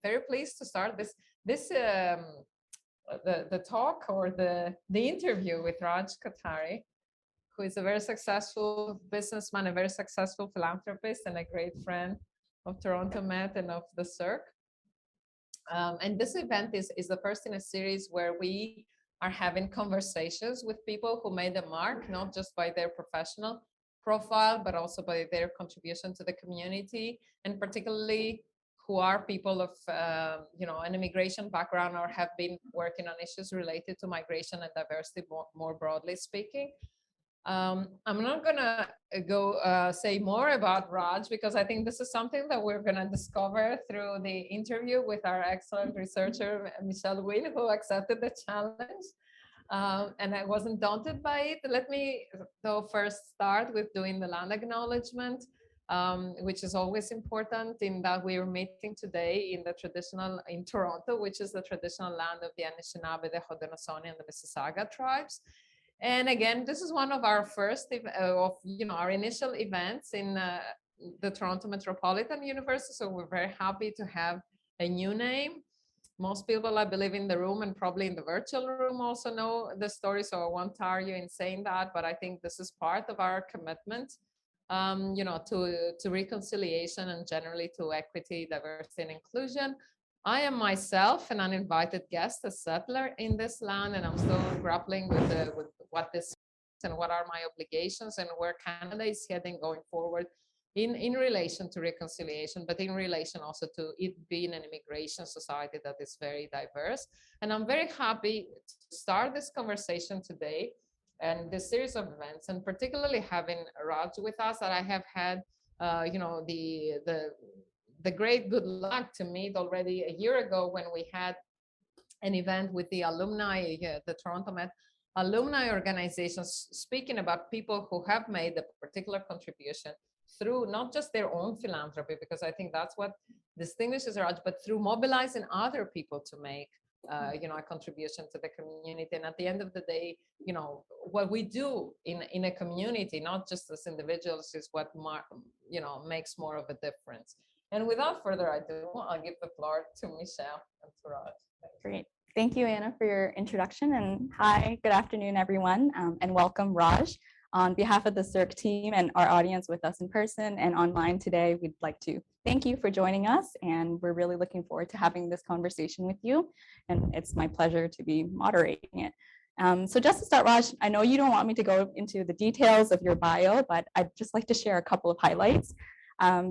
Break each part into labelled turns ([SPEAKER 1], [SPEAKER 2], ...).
[SPEAKER 1] very pleased to start the talk or the interview with Raj Kothari, who is a very successful businessman, a very successful philanthropist, and a great friend of Toronto Met and of the CERC. And this event is the first in a series where we are having conversations with people who made a mark, not just by their professional profile, but also by their contribution to the community, and particularly who are people of an immigration background or have been working on issues related to migration and diversity more broadly speaking. I'm not gonna go say more about Raj, because I think this is something that we're gonna discover through the interview with our excellent researcher, Michelle Wynn, who accepted the challenge. And I wasn't daunted by it. Let me though first start with doing the land acknowledgement, which is always important, in that we are meeting today in Toronto, which is the traditional land of the Anishinaabe, the Haudenosaunee, and the Mississauga tribes. And again, this is one of our first our initial events in the Toronto Metropolitan University. So we're very happy to have a new name. Most people, I believe, in the room and probably in the virtual room also know the story, so I won't tire you in saying that. But I think this is part of our commitment, to reconciliation and generally to equity, diversity, and inclusion. I am myself an uninvited guest, a settler in this land, and I'm still grappling with what this is and what are my obligations and where Canada is heading going forward in relation to reconciliation, but in relation also to it being an immigration society that is very diverse. And I'm very happy to start this conversation today and this series of events, and particularly having Raj with us, that I have had, the great good luck to meet already a year ago when we had an event with the alumni, the Toronto Met alumni organizations, speaking about people who have made a particular contribution through not just their own philanthropy, because I think that's what distinguishes Raj, but through mobilizing other people to make a contribution to the community. And at the end of the day, what we do in a community, not just as individuals, is what makes more of a difference. And without further ado, I'll give the floor to Michelle and to Raj.
[SPEAKER 2] Great. Thank you, Anna, for your introduction. And hi, good afternoon, everyone, and welcome, Raj. On behalf of the CERC team and our audience with us in person and online today, we'd like to thank you for joining us. And we're really looking forward to having this conversation with you. And it's my pleasure to be moderating it. So just to start, Raj, I know you don't want me to go into the details of your bio, but I'd just like to share a couple of highlights.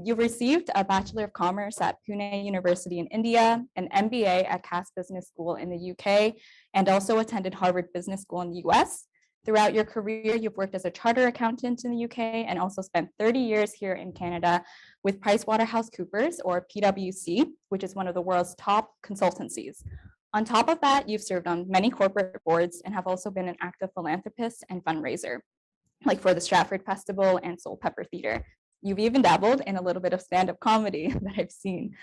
[SPEAKER 2] You've received a Bachelor of Commerce at Pune University in India, an MBA at Cass Business School in the UK, and also attended Harvard Business School in the US. Throughout your career, you've worked as a chartered accountant in the UK and also spent 30 years here in Canada with PricewaterhouseCoopers, or PwC, which is one of the world's top consultancies. On top of that, you've served on many corporate boards and have also been an active philanthropist and fundraiser, like for the Stratford Festival and Soul Pepper Theatre. You've even dabbled in a little bit of stand-up comedy that I've seen.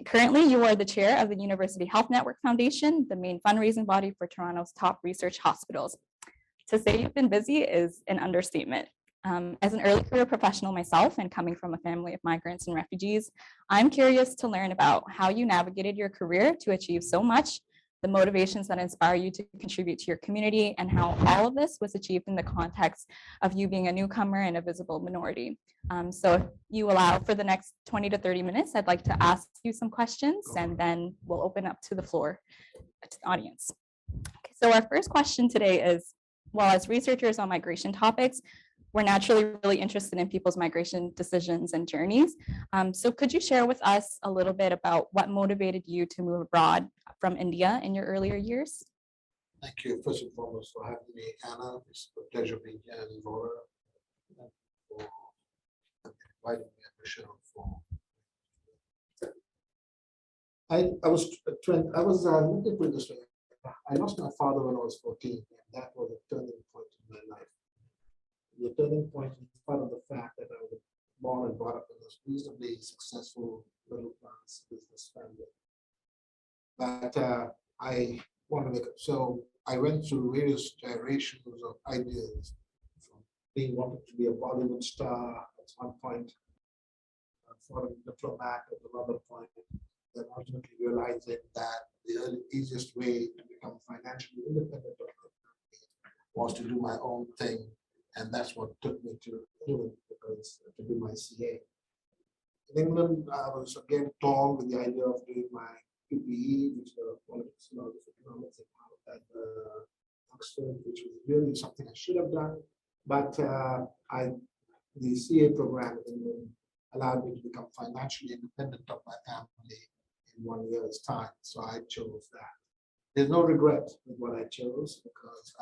[SPEAKER 2] Currently, you are the chair of the University Health Network Foundation, the main fundraising body for Toronto's top research hospitals. To say you've been busy is an understatement. As an early career professional myself and coming from a family of migrants and refugees, I'm curious to learn about how you navigated your career to achieve so much, the motivations that inspire you to contribute to your community, and how all of this was achieved in the context of you being a newcomer and a visible minority. So if you allow for the next 20 to 30 minutes, I'd like to ask you some questions, and then we'll open up to the floor to the audience. Okay, so our first question today is, well, as researchers on migration topics, we're naturally really interested in people's migration decisions and journeys. So could you share with us a little bit about what motivated you to move abroad from India in your earlier years?
[SPEAKER 3] Thank you, first and foremost, for having me, Anna. It's a pleasure being here, and Laura, for inviting me, and Michelle for. Let me put it this way. I lost my father when I was 14, and that was a turning point in my life. The turning point in part of the fact that I was born and brought up in a reasonably successful middle class business family. But I wanted to, so I went through various gyrations of ideas, from being wanted to be a Bollywood star at one point, foreign diplomat at another point, then ultimately realizing that the easiest way to become financially independent was to do my own thing. And that's what took me to England, because to do my CA. In England, I was again torn with the idea of doing my PPE, which was politics and economics at Oxford, which was really something I should have done. But the CA program in England allowed me to become financially independent of my family in 1 year's time. So I chose that. There's no regret with what I chose, because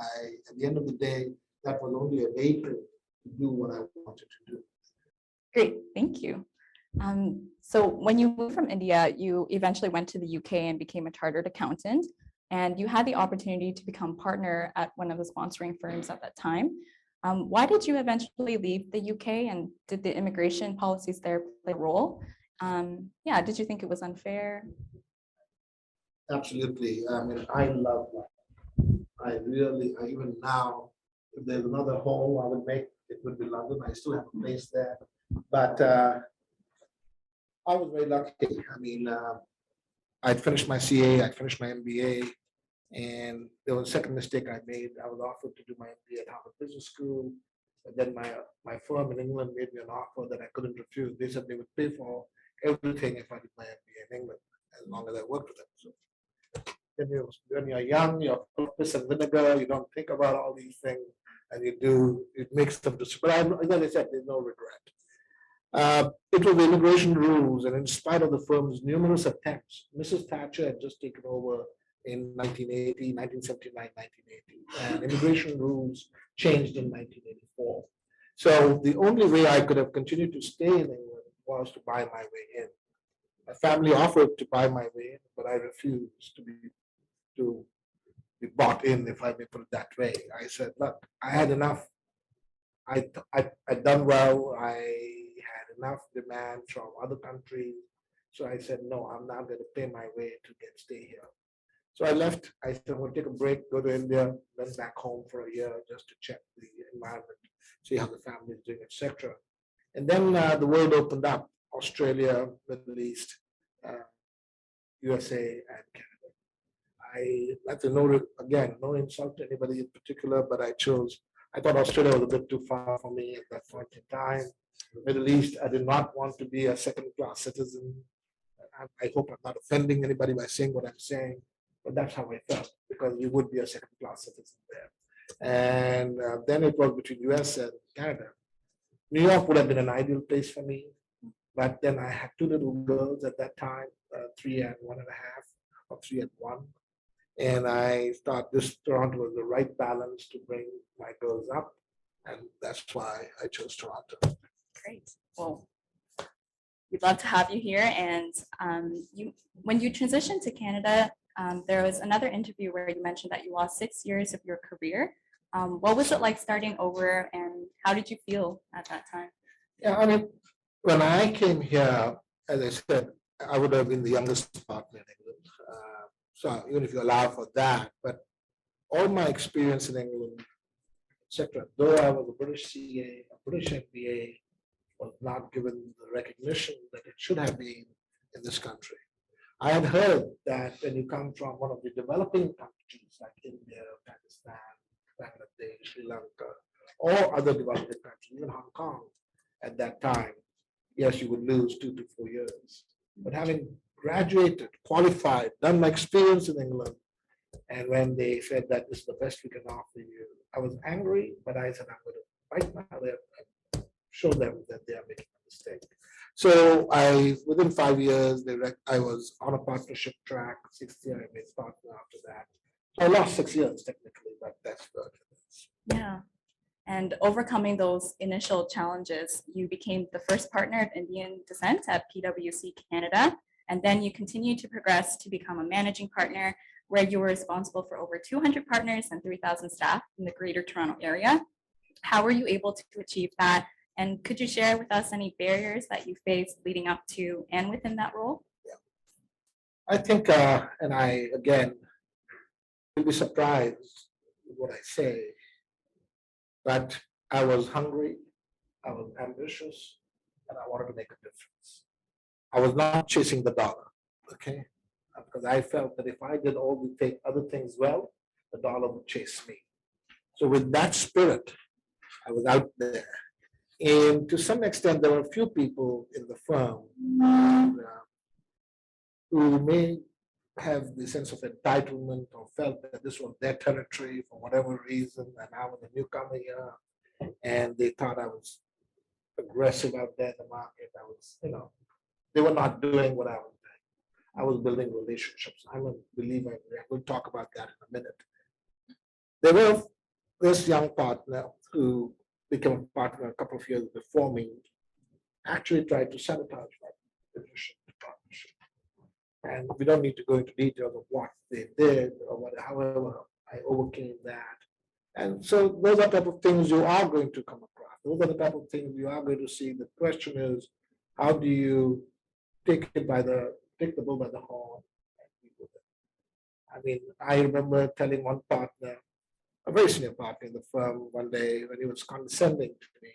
[SPEAKER 3] at the end of the day, that was only a vehicle to do what I wanted to do.
[SPEAKER 2] Great, thank you. So when you moved from India, you eventually went to the UK and became a chartered accountant, and you had the opportunity to become partner at one of the sponsoring firms at that time. Why did you eventually leave the UK, and did the immigration policies there play a role? Yeah, did you think it was unfair?
[SPEAKER 3] Absolutely. I mean, I love that. Even now, if there's another home I would make, it would be London. I still have a place there. But I was very lucky. I mean, I'd finished my CA, I'd finished my MBA, and there was a second mistake I made. I was offered to do my MBA at Harvard Business School, but then my firm in England made me an offer that I couldn't refuse. They said they would pay for everything if I did my MBA in England, as long as I worked with them. So when you're young, you're piss and vinegar, you don't think about all these things, and you do, it makes them disappointed. But as I said, there's no regret. It was the immigration rules, and in spite of the firm's numerous attempts, Mrs. Thatcher had just taken over in 1979, 1980, and immigration rules changed in 1984. So the only way I could have continued to stay in England was to buy my way in. My family offered to buy my way in, but I refused to be bought in, if I may put it that way. I said, look, I had enough. I'd done well. I had enough demand from other countries. So I said, no, I'm not going to pay my way to stay here. So I left. I said, I'm going to take a break, go to India, went back home for a year just to check the environment, see how the family is doing, etc. And then the world opened up: Australia, Middle East, USA, and Canada. That's no insult to anybody in particular, but I thought Australia was a bit too far for me at that point in time. The Middle East, I did not want to be a second-class citizen. I hope I'm not offending anybody by saying what I'm saying, but that's how I felt, because you would be a second-class citizen there. And then it was between US and Canada. New York would have been an ideal place for me, but then I had two little girls at that time, 3 and 1.5, or 3 and 1. And I thought this Toronto was the right balance to bring my girls up. And that's why I chose Toronto.
[SPEAKER 2] Great. Well, we'd love to have you here. And when you transitioned to Canada, there was another interview where you mentioned that you lost 6 years of your career. What was it like starting over, and how did you feel at that time?
[SPEAKER 3] Yeah, I mean, when I came here, as I said, I would have been the youngest partner in England. So even if you allow for that, but all my experience in England, etc., though I was a British CA, a British MBA, was not given the recognition that it should have been in this country. I had heard that when you come from one of the developing countries like India, Pakistan, Bangladesh, Sri Lanka, or other developing countries, even Hong Kong at that time, yes, you would lose 2 to 4 years. But having graduated, qualified, done my experience in England, and when they said that this is the best we can offer you, I was angry, but I said, I'm going to bite my lip and show them that they are making a mistake. So within 5 years, I was on a partnership track. 6th year, I made partner after that. So I lost 6 years technically, but that's what it is.
[SPEAKER 2] Yeah. And overcoming those initial challenges, you became the first partner of Indian descent at PwC Canada. And then you continued to progress to become a managing partner, where you were responsible for over 200 partners and 3,000 staff in the Greater Toronto area. How were you able to achieve that? And could you share with us any barriers that you faced leading up to and within that role?
[SPEAKER 3] Yeah. I think, and I, again, will be surprised with what I say, but I was hungry, I was ambitious, and I wanted to make a difference. I was not chasing the dollar. okay? Because I felt that if I did all the other things well, the dollar would chase me. So with that spirit, I was out there. And to some extent, there were a few people in the firm who may have the sense of entitlement or felt that this was their territory for whatever reason, and I was a newcomer here, and they thought I was aggressive out there in the market. I was, they were not doing what I was doing. I was building relationships. I'm a believer. We'll talk about that in a minute. There was this young partner who became a partner a couple of years before me, actually tried to sabotage my position to partnership. And we don't need to go into details of what they did or what, however, I overcame that. And so those are the type of things you are going to come across. Those are the type of things you are going to see. The question is, how do you take the bull by the horn and deal with it? I mean, I remember telling one partner, a very senior partner in the firm, one day when he was condescending to me,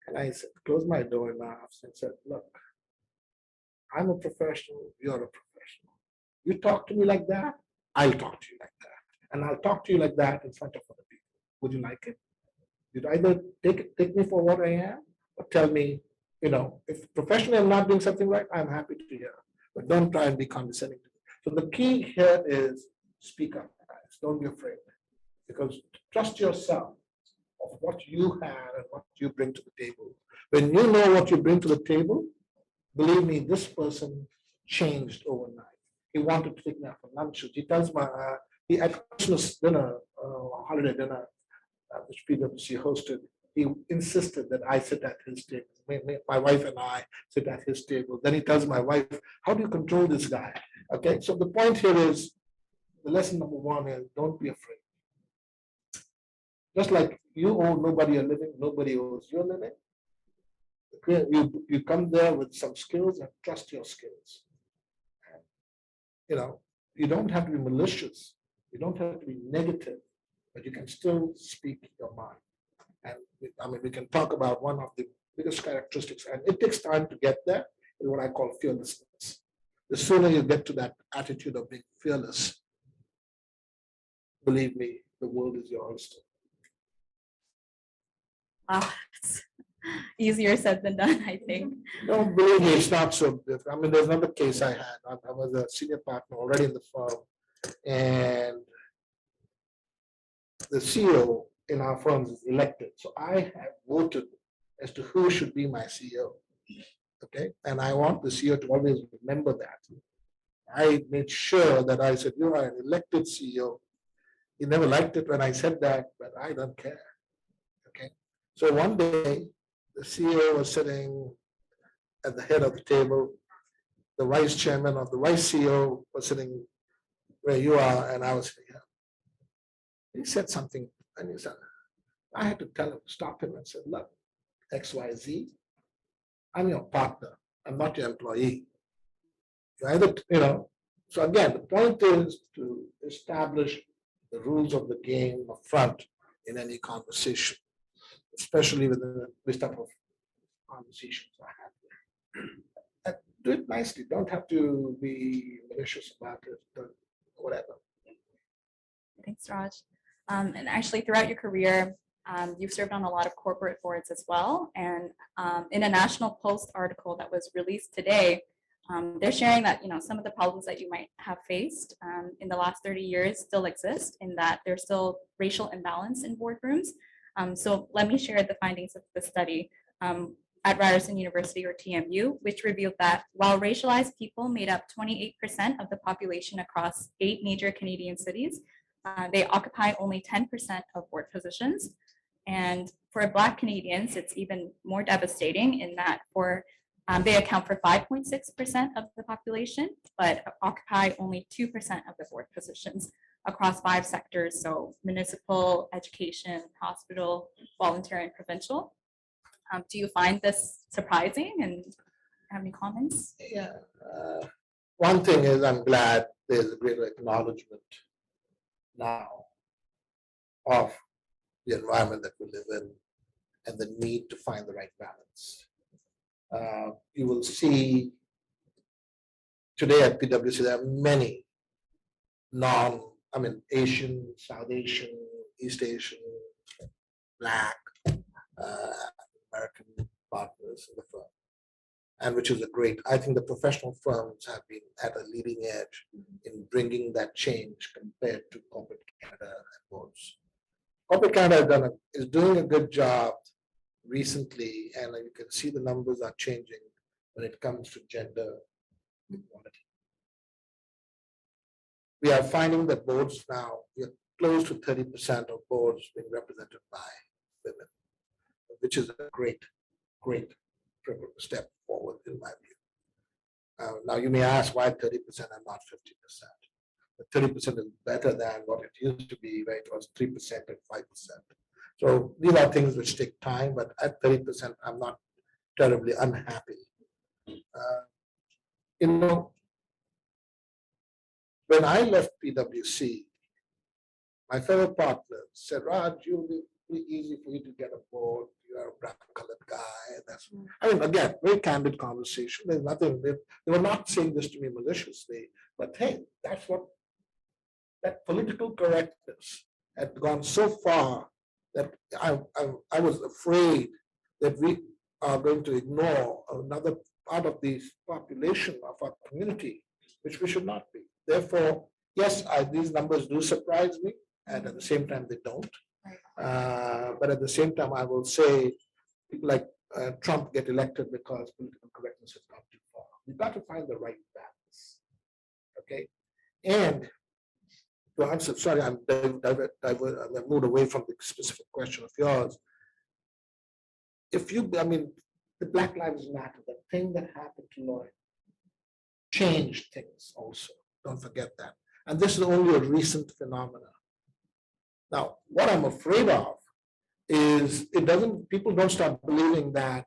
[SPEAKER 3] and I said, close my door and laughed and said, look, I'm a professional, you're a professional. You talk to me like that, I'll talk to you like that. And I'll talk to you like that in front of other people. Would you like it? You'd either take me for what I am or tell me, if professionally I'm not doing something right, I'm happy to hear. But don't try and be condescending to me. So the key here is speak up, guys. Don't be afraid. Because trust yourself of what you have and what you bring to the table. When you know what you bring to the table, believe me, this person changed overnight. He wanted to take me out for lunch. He tells me, he at Christmas dinner, holiday dinner, which PwC hosted, he insisted that I sit at his table. My wife and I sit at his table. Then he tells my wife, how do you control this guy? Okay, so the point here is, the lesson number one is don't be afraid. Just like you owe nobody a living, nobody owes you a living. Okay, you come there with some skills and trust your skills. You don't have to be malicious. You don't have to be negative, but you can still speak your mind. And we can talk about one of the biggest characteristics, and it takes time to get there, is what I call fearlessness. The sooner you get to that attitude of being fearless, believe me, the world is your oyster.
[SPEAKER 2] Wow, it's easier said than done, I think.
[SPEAKER 3] No, believe me, it's not so different. There's another case I had. I was a senior partner already in the firm, and the CEO in our firm is elected. So I have voted as to who should be my CEO. Okay, and I want the CEO to always remember that. I made sure that I said, you are an elected CEO. He never liked it when I said that, but I don't care. Okay, so one day the CEO was sitting at the head of the table. The vice chairman of the vice CEO was sitting where you are, and I was sitting here. He said something, and he said, I had to tell him, stop him, and said, look, XYZ, I'm your partner. I'm not your employee. You either, so again, the point is to establish the rules of the game up front in any conversation, especially with this type of conversations I have. And do it nicely. Don't have to be malicious about it, whatever.
[SPEAKER 2] Thanks, Raj. And actually, throughout your career, you've served on a lot of corporate boards as well. And in a National Post article that was released today, they're sharing that some of the problems that you might have faced in the last 30 years still exist, in that there's still racial imbalance in boardrooms. So let me share the findings of the study at Ryerson University, or TMU, which revealed that while racialized people made up 28% of the population across 8 major Canadian cities, they occupy only 10% of board positions. And for Black Canadians, it's even more devastating in that they account for 5.6% of the population, but occupy only 2% of the board positions across 5 sectors, so municipal, education, hospital, voluntary, and provincial. Do you find this surprising, and have any comments?
[SPEAKER 3] Yeah. One thing is, I'm glad there's a greater acknowledgement now of the environment that we live in and the need to find the right balance. You will see today at PwC, there are many Asian, South Asian, East Asian, Black, American partners in the firm, and which is I think the professional firms have been at a leading edge in bringing that change compared to corporate Canada and boards. Corporate Canada is doing a good job recently, and you can see the numbers are changing when it comes to gender equality. We are finding that boards now, we are close to 30% of boards being represented by women, which is a great step forward in my view. Now you may ask why 30% and not 50%. But 30% is better than what it used to be, where it was 3% and 5%. So these are things which take time, but at 30%, I'm not terribly unhappy. When I left PwC, my fellow partners said, Raj, you'll be pretty easy for you to get a board. You're a brown-colored guy. Again, very candid conversation. There's nothing, they were not saying this to me maliciously, but hey, that's what, that political correctness had gone so far that I was afraid that we are going to ignore another part of the population of our community, which we should not be. Therefore, yes, these numbers do surprise me, and at the same time, they don't. But at the same time, I will say people like Trump get elected because political correctness has gone too far. We've got to find the right balance. Okay, and to answer, sorry, I'm moved away from the specific question of yours. The Black Lives Matter, the thing that happened to Lloyd, changed things also. Don't forget that. And this is only a recent phenomenon. Now, what I'm afraid of is people don't start believing that,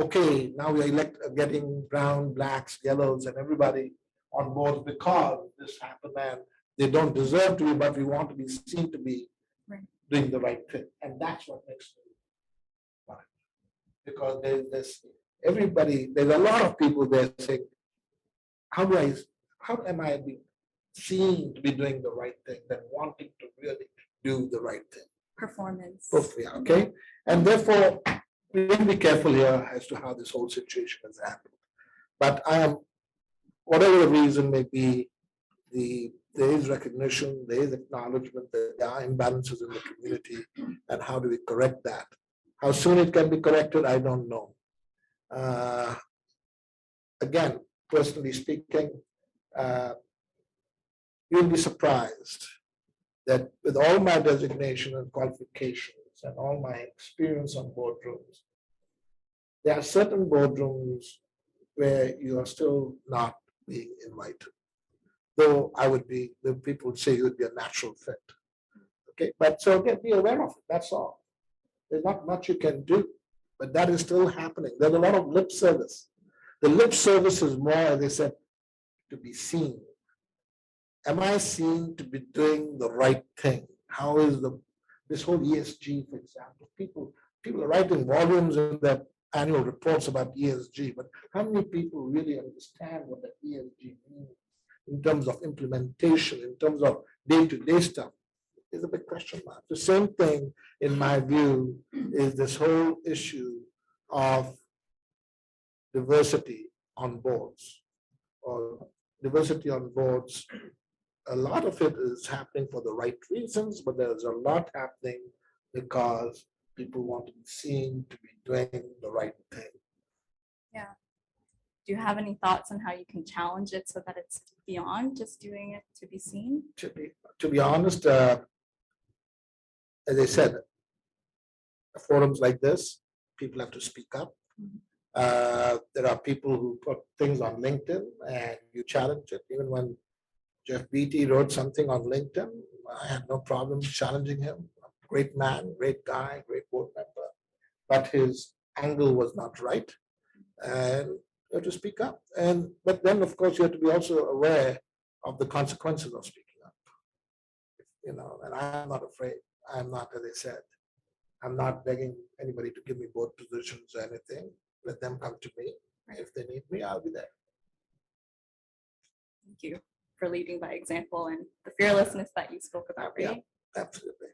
[SPEAKER 3] okay, now we are getting brown, blacks, yellows, and everybody on board because this happened and they don't deserve to be, but we want to be seen to be doing the right thing. And that's what makes me fun. Because there's a lot of people there saying, how am I being seen to be doing the right thing than wanting to really do the right thing?
[SPEAKER 2] Performance.
[SPEAKER 3] Yeah, okay. And therefore, we need to be careful here as to how this whole situation is handled. But whatever the reason may be, there is recognition, there is acknowledgement that there are imbalances in the community, and how do we correct that? How soon it can be corrected, I don't know. Again, personally speaking, you'll be surprised that with all my designation and qualifications and all my experience on boardrooms, there are certain boardrooms where you are still not being invited. Though the people would say you would be a natural fit. Okay, but so again, be aware of it, that's all. There's not much you can do, but that is still happening. There's a lot of lip service. The lip service is more, as I said, to be seen. Am I seen to be doing the right thing? How is this whole ESG, for example? People are writing volumes in their annual reports about ESG, but how many people really understand what the ESG means in terms of implementation, in terms of day-to-day stuff? Is a big question mark. The same thing, in my view, is this whole issue of diversity on boards, or diversity on boards. A lot of it is happening for the right reasons, but there's a lot happening because people want to be seen to be doing the right thing.
[SPEAKER 2] Yeah. Do you have any thoughts on how you can challenge it so that it's beyond just doing it to be seen?
[SPEAKER 3] To be honest, as I said, forums like this, people have to speak up. There are people who put things on LinkedIn and you challenge it. Even when Jeff Beatty wrote something on LinkedIn, I had no problem challenging him. Great man, great guy, great board member, but his angle was not right, and you have to speak up. But then, of course, you have to be also aware of the consequences of speaking up. And I'm not afraid. I'm not, as I said, I'm not begging anybody to give me board positions or anything. Let them come to me. If they need me, I'll be there.
[SPEAKER 2] thank you for leading by example and the fearlessness that you spoke about, right?
[SPEAKER 3] Yeah, absolutely.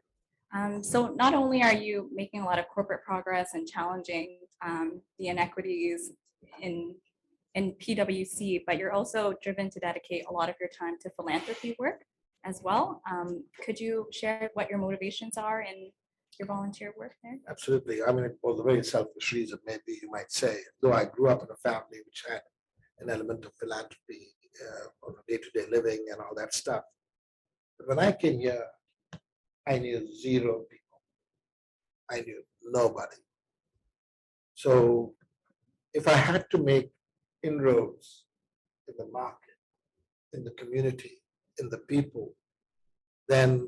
[SPEAKER 2] So not only are you making a lot of corporate progress and challenging the inequities in PwC, but you're also driven to dedicate a lot of your time to philanthropy work as well. Could you share what your motivations are in your volunteer work there?
[SPEAKER 3] Absolutely. I mean, it was a very selfish reason, maybe you might say, though I grew up in a family which had an element of philanthropy on day-to-day living and all that stuff. But when I came here, I knew zero people. I knew nobody. So if I had to make inroads in the market, in the community, in the people, then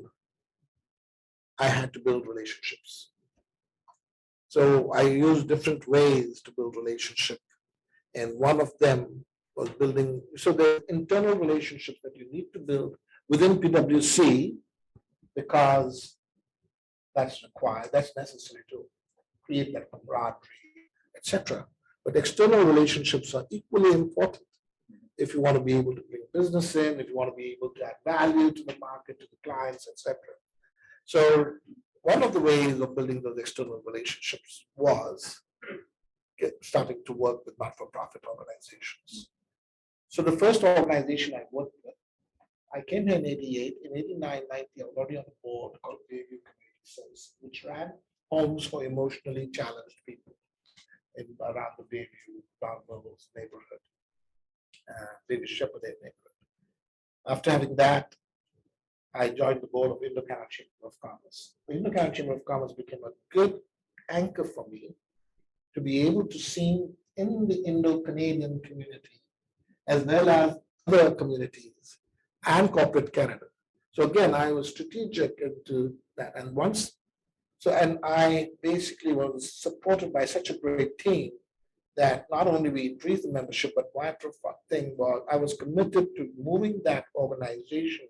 [SPEAKER 3] I had to build relationships. So I used different ways to build relationship. And one of them was building, so the internal relationships that you need to build within PwC, because that's required, that's necessary to create that camaraderie, etc. But external relationships are equally important if you want to be able to bring business in, if you want to be able to add value to the market, to the clients, etc. So one of the ways of building those external relationships was starting to work with not-for-profit organizations. So the first organization I worked with, I came here in 88, in 89, 90, I was already on the board called Bayview Community Service, which ran homes for emotionally challenged people in around the Bayview, Dartmouth neighborhood, Bayview Shepherd neighborhood. After having that, I joined the board of Indo Chamber of Commerce. The Indo Chamber of Commerce became a good anchor for me to be able to see in the Indo-Canadian community, as well as other communities and corporate Canada. So again, I was strategic into that. And and I basically was supported by such a great team that not only we increased the membership, but one thing was I was committed to moving that organization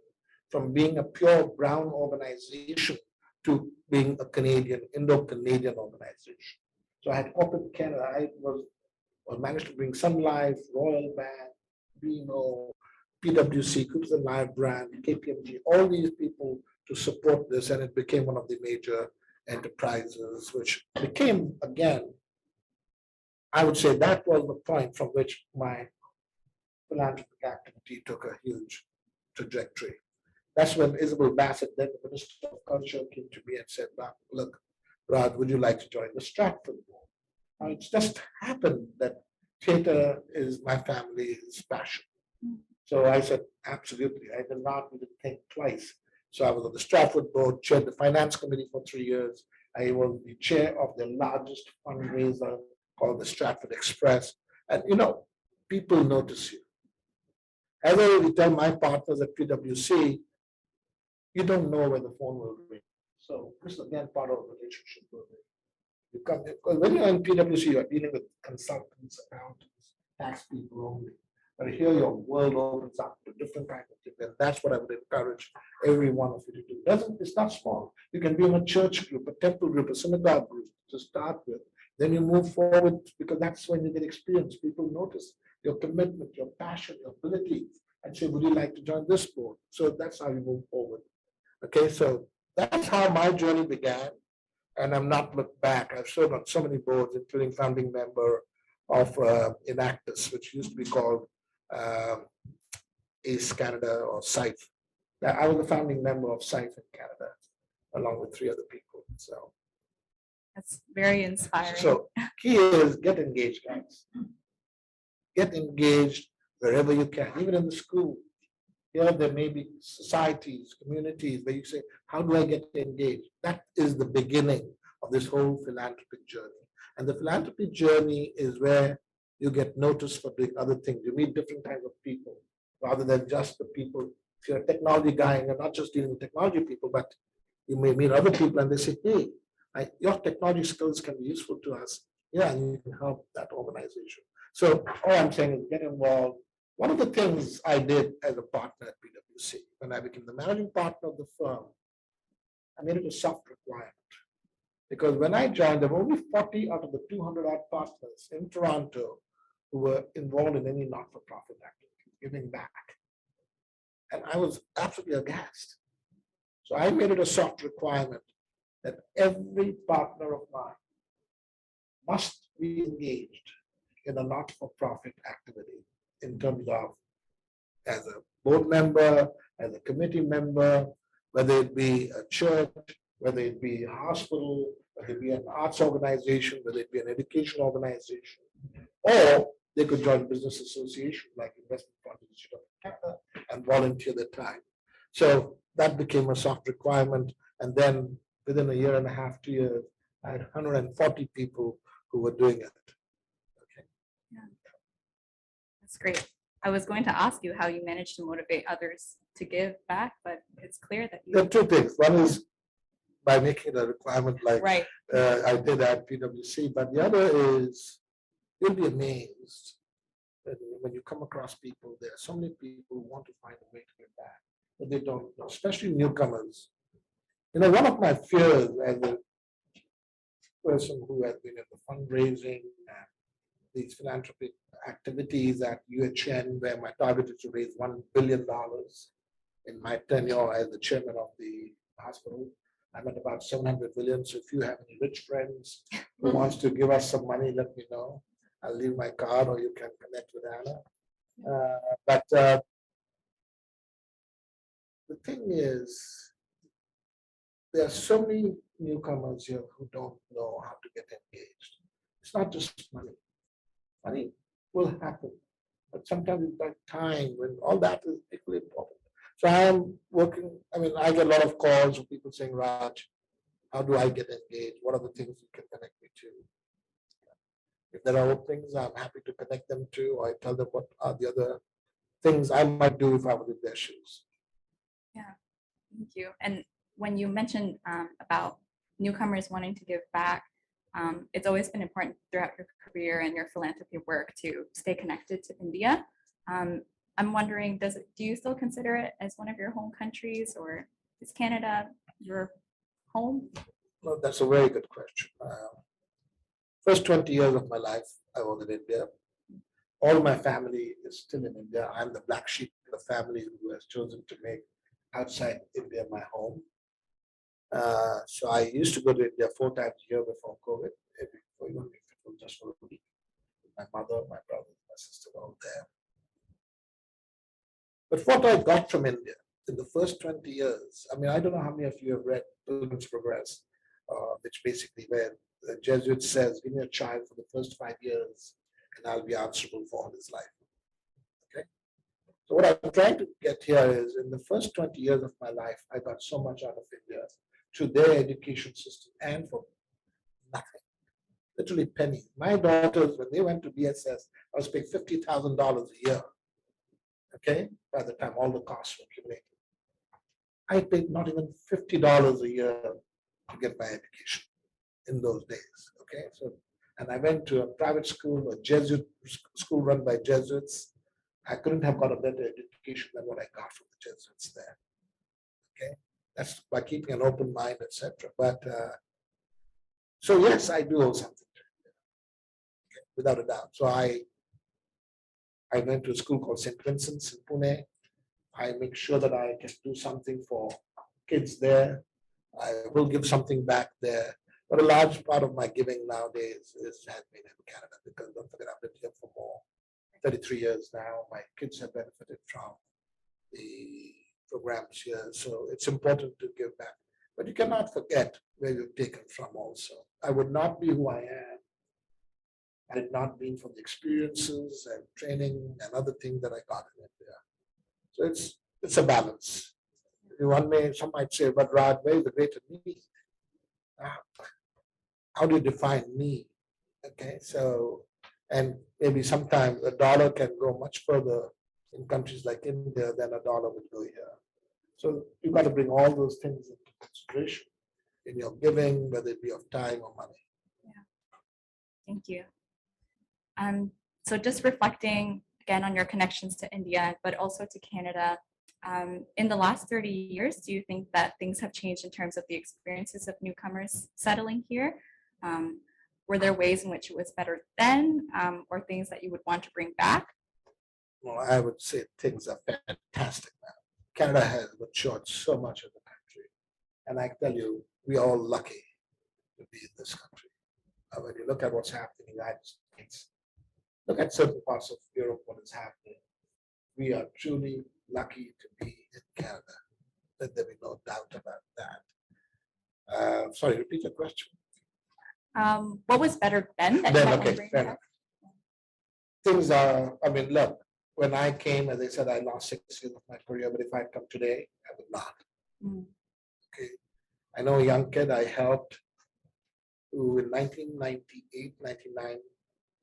[SPEAKER 3] from being a pure brown organization to being a Canadian, Indo-Canadian organization. So I had corporate Canada. I managed to bring Sun Life, Royal Bank, BMO, PwC, Coops and Live brand, KPMG, all these people to support this, and it became one of the major enterprises, which became, again, I would say that was the point from which my philanthropic activity took a huge trajectory. That's when Isabel Bassett, then the Minister of Culture, came to me and said, look, Raj, would you like to join the Stratford board? Now, it's just happened that theater is my family's passion. So I said, absolutely. I did not even think twice. So I was on the Stratford board, chaired the finance committee for 3 years. I was the chair of the largest fundraiser called the Stratford Express. And people notice you. As I will tell my partners at PwC, you don't know where the phone will ring. So this is again part of the relationship building. You come because when you're in PwC, you're dealing with consultants, accountants, tax people only. But here your world opens up to different kinds of things. And that's what I would encourage every one of you to do. It's not small. You can be in a church group, a temple group, a synagogue group to start with. Then you move forward because that's when you get experience. People notice your commitment, your passion, your ability, and say, would you like to join this board? So that's how you move forward. Okay, so that's how my journey began. And I'm not looked back. I've served on so many boards, including founding member of Enactus, which used to be called East Canada or SIFE. I was a founding member of SIFE in Canada, along with 3 other people. So
[SPEAKER 2] that's very inspiring.
[SPEAKER 3] So key is get engaged, guys. Get engaged wherever you can, even in the school. Here there may be societies, communities where you say, how do I get engaged? That is the beginning of this whole philanthropic journey. And the philanthropic journey is where you get noticed for doing other things. You meet different kinds of people rather than just the people. If you're a technology guy and you're not just dealing with technology people, but you may meet other people and they say, hey, your technology skills can be useful to us. Yeah, and you can help that organization. So all I'm saying is get involved. One of the things I did as a partner at PwC, when I became the managing partner of the firm, I made it a soft requirement. Because when I joined, there were only 40 out of the 200 odd partners in Toronto who were involved in any not-for-profit activity, giving back. And I was absolutely aghast. So I made it a soft requirement that every partner of mine must be engaged in a not-for-profit activity in terms of as a board member, as a committee member, whether it be a church, whether it be a hospital, whether it be an arts organization, whether it be an education organization, or they could join business association like Investment Fund Institute of Canada and volunteer their time. So that became a soft requirement. And then within a year and a half, 2 years, I had 140 people who were doing it. Okay.
[SPEAKER 2] Yeah. That's great. I was going to ask you how you managed to motivate others to give back, but it's clear that
[SPEAKER 3] There are
[SPEAKER 2] you.
[SPEAKER 3] two things. One is by making it a requirement like
[SPEAKER 2] Right.
[SPEAKER 3] I did at PwC, but the other is you'll be amazed that when you come across people, there are so many people who want to find a way to give back, but they don't know, especially newcomers. You know, one of my fears as a person who has been in the fundraising and these philanthropic activities at UHN, where my target is to raise $1 billion in my tenure as the chairman of the hospital. I'm at about 700 million. So if you have any rich friends who wants to give us some money, let me know. I'll leave my card or you can connect with Anna. But the thing is, there are so many newcomers here who don't know how to get engaged. It's not just money. Money will happen, but sometimes it's that time when all that is equally important. So I am working, I mean, I get a lot of calls of people saying, Raj, how do I get engaged? What are the things you can connect me to? If there are openings, I'm happy to connect them to, or I tell them what are the other things I might do if I was in their shoes.
[SPEAKER 2] Yeah, thank you. And when you mentioned about newcomers wanting to give back, it's always been important throughout your career and your philanthropy work to stay connected to India. I'm wondering, do you still consider it as one of your home countries, or is Canada your home?
[SPEAKER 3] Well, that's a very good question. First 20 years of my life, I was in India. All my family is still in India. I'm the black sheep of the family who has chosen to make outside India my home. So I used to go to India 4 times a year before COVID, even if it was just for a week. My mother, my brother, my sister were all there. But what I got from India in the first 20 years, I mean, I don't know how many of you have read Pilgrim's Progress, which basically where the Jesuit says, give me a child for the first 5 years and I'll be answerable for all his life. Okay. So what I'm trying to get here is in the first 20 years of my life, I got so much out of India through their education system and for nothing, literally pennies. My daughters, when they went to BSS, I was paying $50,000 a year. Okay, by the time all the costs were accumulated. I paid not even $50 a year to get my education in those days. Okay, so and I went to a private school, a Jesuit school run by Jesuits. I couldn't have got a better education than what I got from the Jesuits there. Okay, that's by keeping an open mind, etc. But so yes, I do owe something to it, okay, without a doubt. So I went to a school called St. Vincent's in Pune. I make sure that I can do something for kids there. I will give something back there. But a large part of my giving nowadays has been in Canada because don't forget I've been here for more 33 years now. My kids have benefited from the programs here. So it's important to give back. But you cannot forget where you've taken from also. I would not be who I am had it not been for the experiences and training and other things that I got in India. So it's a balance. Some might say, but Raj, where is the greater me? How do you define me? Okay, so, and maybe sometimes a dollar can go much further in countries like India than a dollar would go here. So you've got to bring all those things into consideration in your giving, whether it be of time or money.
[SPEAKER 2] Yeah, thank you. So just reflecting again on your connections to India, but also to Canada, in the last 30 years, do you think that things have changed in terms of the experiences of newcomers settling here? Were there ways in which it was better then, or things that you would want to bring back?
[SPEAKER 3] Well, I would say things are fantastic now. Canada has matured so much as a country. And I tell you, we are all lucky to be in this country. When you look at what's happening in the United States, look at certain parts of Europe, what is happening. We are truly lucky to be in Canada. Let there be no doubt about that. Sorry, repeat your question.
[SPEAKER 2] What was better then? That you
[SPEAKER 3] Then,
[SPEAKER 2] had
[SPEAKER 3] okay,
[SPEAKER 2] when you
[SPEAKER 3] fair
[SPEAKER 2] were
[SPEAKER 3] enough. Things are, I mean, look, when I came, as I said, I lost 6 years of my career, but if I'd come today, I would not.
[SPEAKER 2] Mm.
[SPEAKER 3] Okay. I know a young kid I helped who in 1998, 99,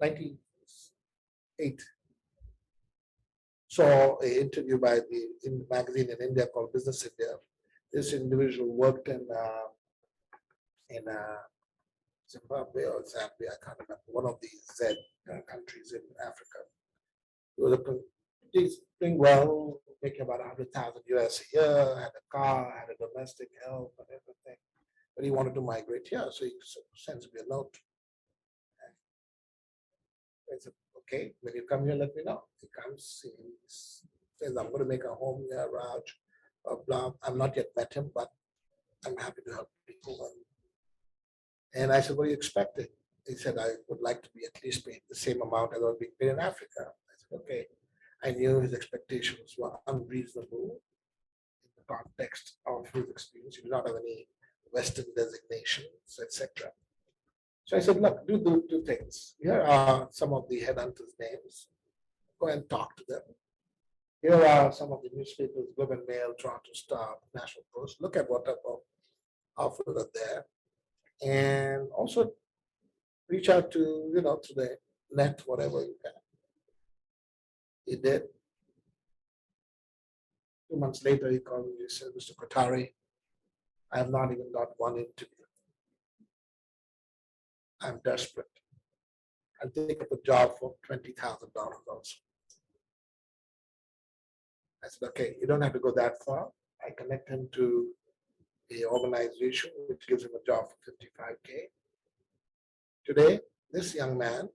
[SPEAKER 3] 98, saw an interview by the magazine in India called Business India. This individual worked in Zimbabwe or Zambia, I can't remember, one of these Z countries in Africa. He's doing well, making about 100,000 US a year, had a car, had a domestic help and everything. But he wanted to migrate here, so he sends me a note. I said, okay, when you come here, let me know. He comes, he says, I'm going to make a home here, Raj, blah. I'm not yet met him, but I'm happy to help people. And I said, what are you expecting? He said, I would like to be at least paid the same amount as I was being paid in Africa. I said, okay. I knew his expectations were unreasonable in the context of his experience. He did not have any Western designations, etc. So I said, look, do two things. Here are some of the headhunters' names. Go and talk to them. Here are some of the newspapers, Globe and Mail, Toronto Star, National Post. Look at what type of offers are there. And also reach out to, to the net, whatever you can. He did. 2 months later, he called me and said, Mr. Kothari, I have not even got one interview. I'm desperate. I'll take up a job for $20,000 also. I said, okay, you don't have to go that far. I connect him to the organization which gives him a job for $55K. Today, this young man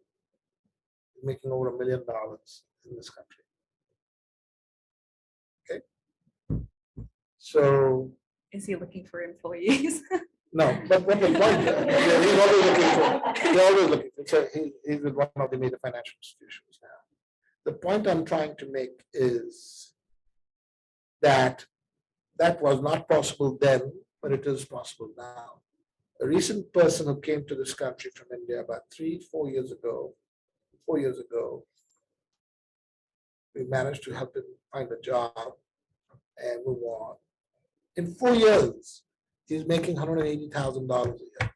[SPEAKER 3] is making over $1 million in this country. Okay. So
[SPEAKER 2] Is he looking for employees?
[SPEAKER 3] no, but what the point is, he's always looking for. He's always looking for. So he's with one of the major financial institutions now. The point I'm trying to make is that was not possible then, but it is possible now. A recent person who came to this country from India about 4 years ago, we managed to help him find a job and move on. In 4 years, he's making $180,000 a year.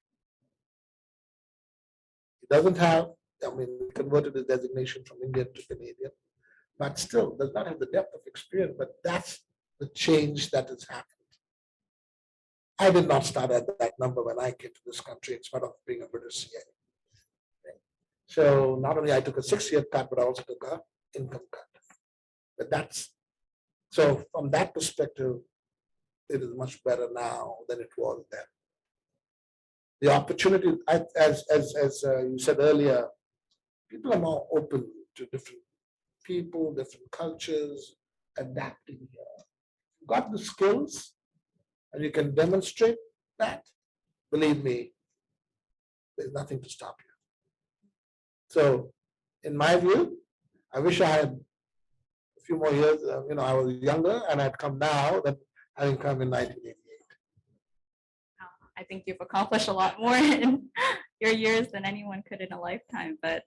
[SPEAKER 3] He doesn't have, he converted his designation from Indian to Canadian, but still does not have the depth of experience, but that's the change that has happened. I did not start at that number when I came to this country in spite of being a British CA. So not only I took a 6-year cut, but I also took an income cut. But so from that perspective, it is much better now than it was then. The opportunity, as you said earlier, people are more open to different people, different cultures, adapting here. You've got the skills and you can demonstrate that, believe me, there's nothing to stop you. So in my view, I wish I had a few more years, I was younger and I'd come now than having come in 1988.
[SPEAKER 2] I think you've accomplished a lot more in your years than anyone could in a lifetime. But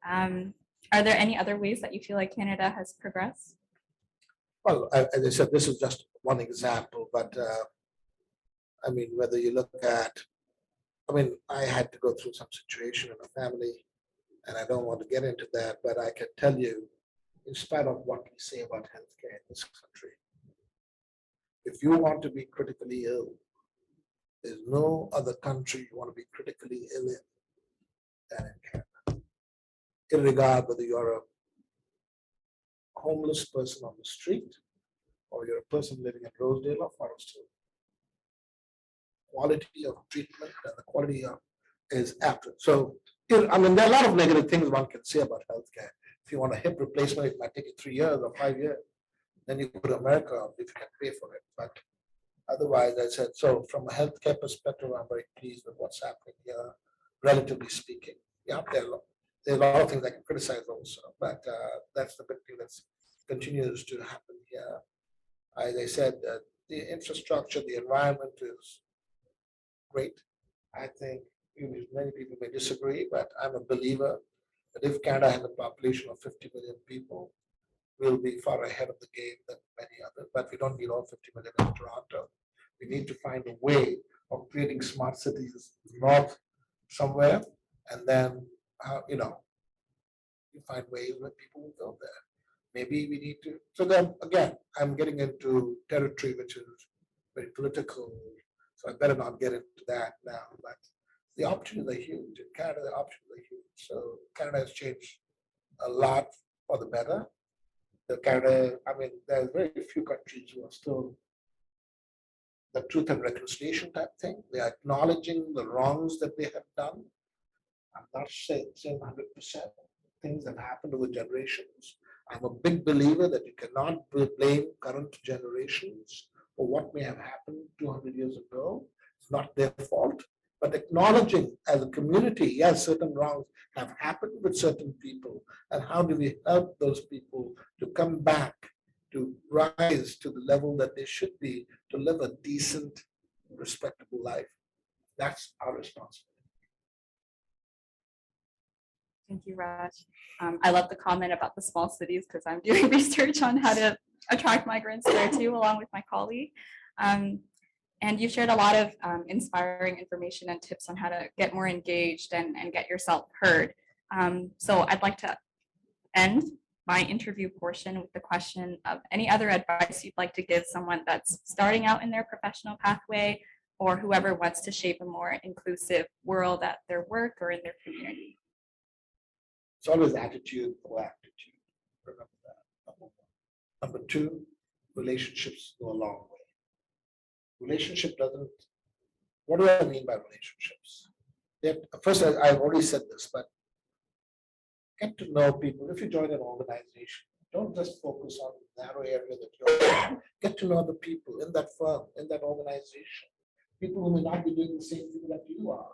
[SPEAKER 2] are there any other ways that you feel like Canada has progressed?
[SPEAKER 3] Well, as I said, this is just one example, but whether you look at, I had to go through some situation in a family, and I don't want to get into that, but I can tell you, in spite of what we say about healthcare in this country, if you want to be critically ill, there's no other country you want to be critically ill in than in Canada. Irregardless whether you're a homeless person on the street or you're a person living in Rosedale or Forest Hill, quality of treatment and the quality of is after. So, there are a lot of negative things one can say about healthcare. If you want a hip replacement, it might take you 3 years or 5 years. Then you go to America if you can pay for it. But otherwise, I said, so from a healthcare perspective, I'm very pleased with what's happening here, relatively speaking. Yeah, there are a lot of things I can criticize also, but that's the big thing that continues to happen here. As I said, the infrastructure, the environment is great. I think many people may disagree, but I'm a believer that if Canada has a population of 50 million people, we'll be far ahead of the game than many others. But we don't need all 50 million in Toronto. We need to find a way of creating smart cities north somewhere, and then you find ways where people will go there. Maybe we need to. So then again, I'm getting into territory which is very political, so I better not get into that now. But the opportunities are huge in Canada. The opportunities are huge. So Canada has changed a lot for the better. Canada, I mean, there's very few countries who are still the truth and reconciliation type thing. They are acknowledging the wrongs that they have done. I'm not saying 100% things that happened over generations. I'm a big believer that you cannot blame current generations for what may have happened 200 years ago. It's not their fault, but acknowledging as a community, yes, certain wrongs have happened with certain people, and how do we help those people to come back, to rise to the level that they should be, to live a decent, respectable life. That's our responsibility.
[SPEAKER 2] Thank you, Raj. I love the comment about the small cities because I'm doing research on how to attract migrants there too, along with my colleague. And you've shared a lot of inspiring information and tips on how to get more engaged and get yourself heard. So I'd like to end my interview portion with the question of any other advice you'd like to give someone that's starting out in their professional pathway, or whoever wants to shape a more inclusive world at their work or in their community.
[SPEAKER 3] It's always attitude or aptitude. Remember that. Number two, relationships go a long way. Relationship doesn't, what do I mean by relationships? First, I've already said this, but get to know people. If you join an organization, don't just focus on the narrow area that you're in. Get to know the people in that firm, in that organization. People who may not be doing the same thing that you are.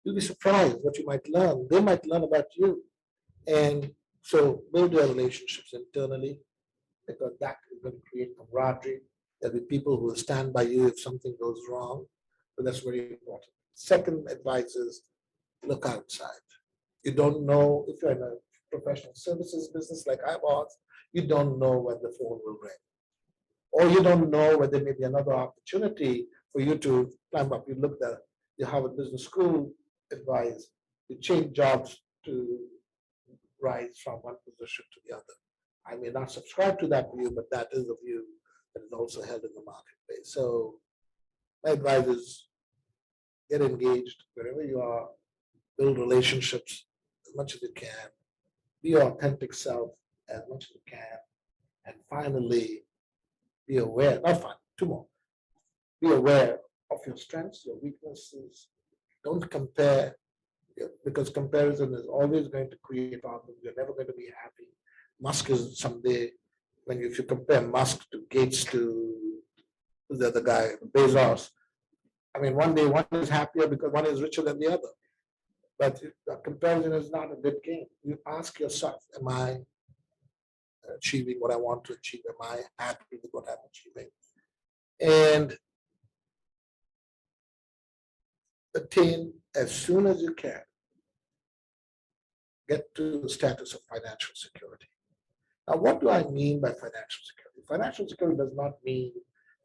[SPEAKER 3] You'll be surprised what you might learn. They might learn about you. And so build your relationships internally, because that is going to create camaraderie. There'll be people who will stand by you if something goes wrong. So that's very important. Second advice is look outside. You don't know if you're in a professional services business like I was, you don't know when the phone will ring. Or you don't know when there may be another opportunity for you to climb up. You look at the Harvard Business School advice, you change jobs to rise from one position to the other. I may not subscribe to that view, but that is a view that is also held in the marketplace. So my advice is get engaged wherever you are, build relationships as much as you can, be your authentic self as much as you can, and finally be aware, not fun, two more, be aware of your strengths, your weaknesses. Don't compare, because comparison is always going to create problems. You're never going to be happy. Musk is someday, if you compare Musk to Gates to who's the other guy, Bezos, I mean, one day one is happier because one is richer than the other. But the comparison is not a good game. You ask yourself, am I achieving what I want to achieve? Am I happy with what I'm achieving? And attain as soon as you can, get to the status of financial security. Now, what do I mean by financial security? Financial security does not mean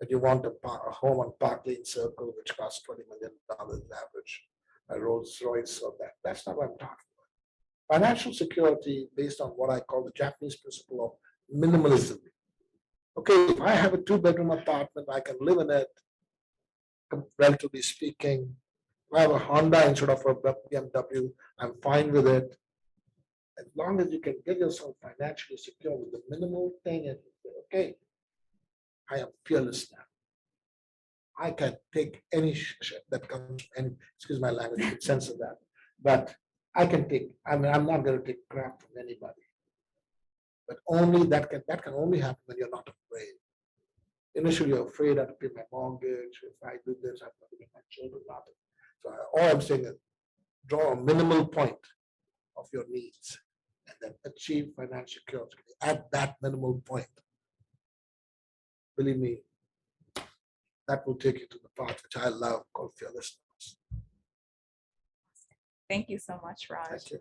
[SPEAKER 3] that you want a home on Park Lane Circle, which costs $20 million average, a Rolls Royce or that. That's not what I'm talking about. Financial security based on what I call the Japanese principle of minimalism. Okay, if I have a 2-bedroom apartment, I can live in it, relatively speaking. If I have a Honda instead of a BMW, I'm fine with it. As long as you can get yourself financially secure with the minimal thing and say, okay, I am fearless now. I can take any shit that comes, and excuse my language, you could censor that. But I can take, I'm not going to take crap from anybody. But only that can only happen when you're not afraid. Initially, you're afraid I have to pay my mortgage. If I do this, I'm going to get my children nothing. So all I'm saying is draw a minimal point of your needs and then achieve financial security at that minimal point. Believe me, that will take you to the path which I love called fearlessness.
[SPEAKER 2] Thank you so much, Raj.
[SPEAKER 3] Thank you.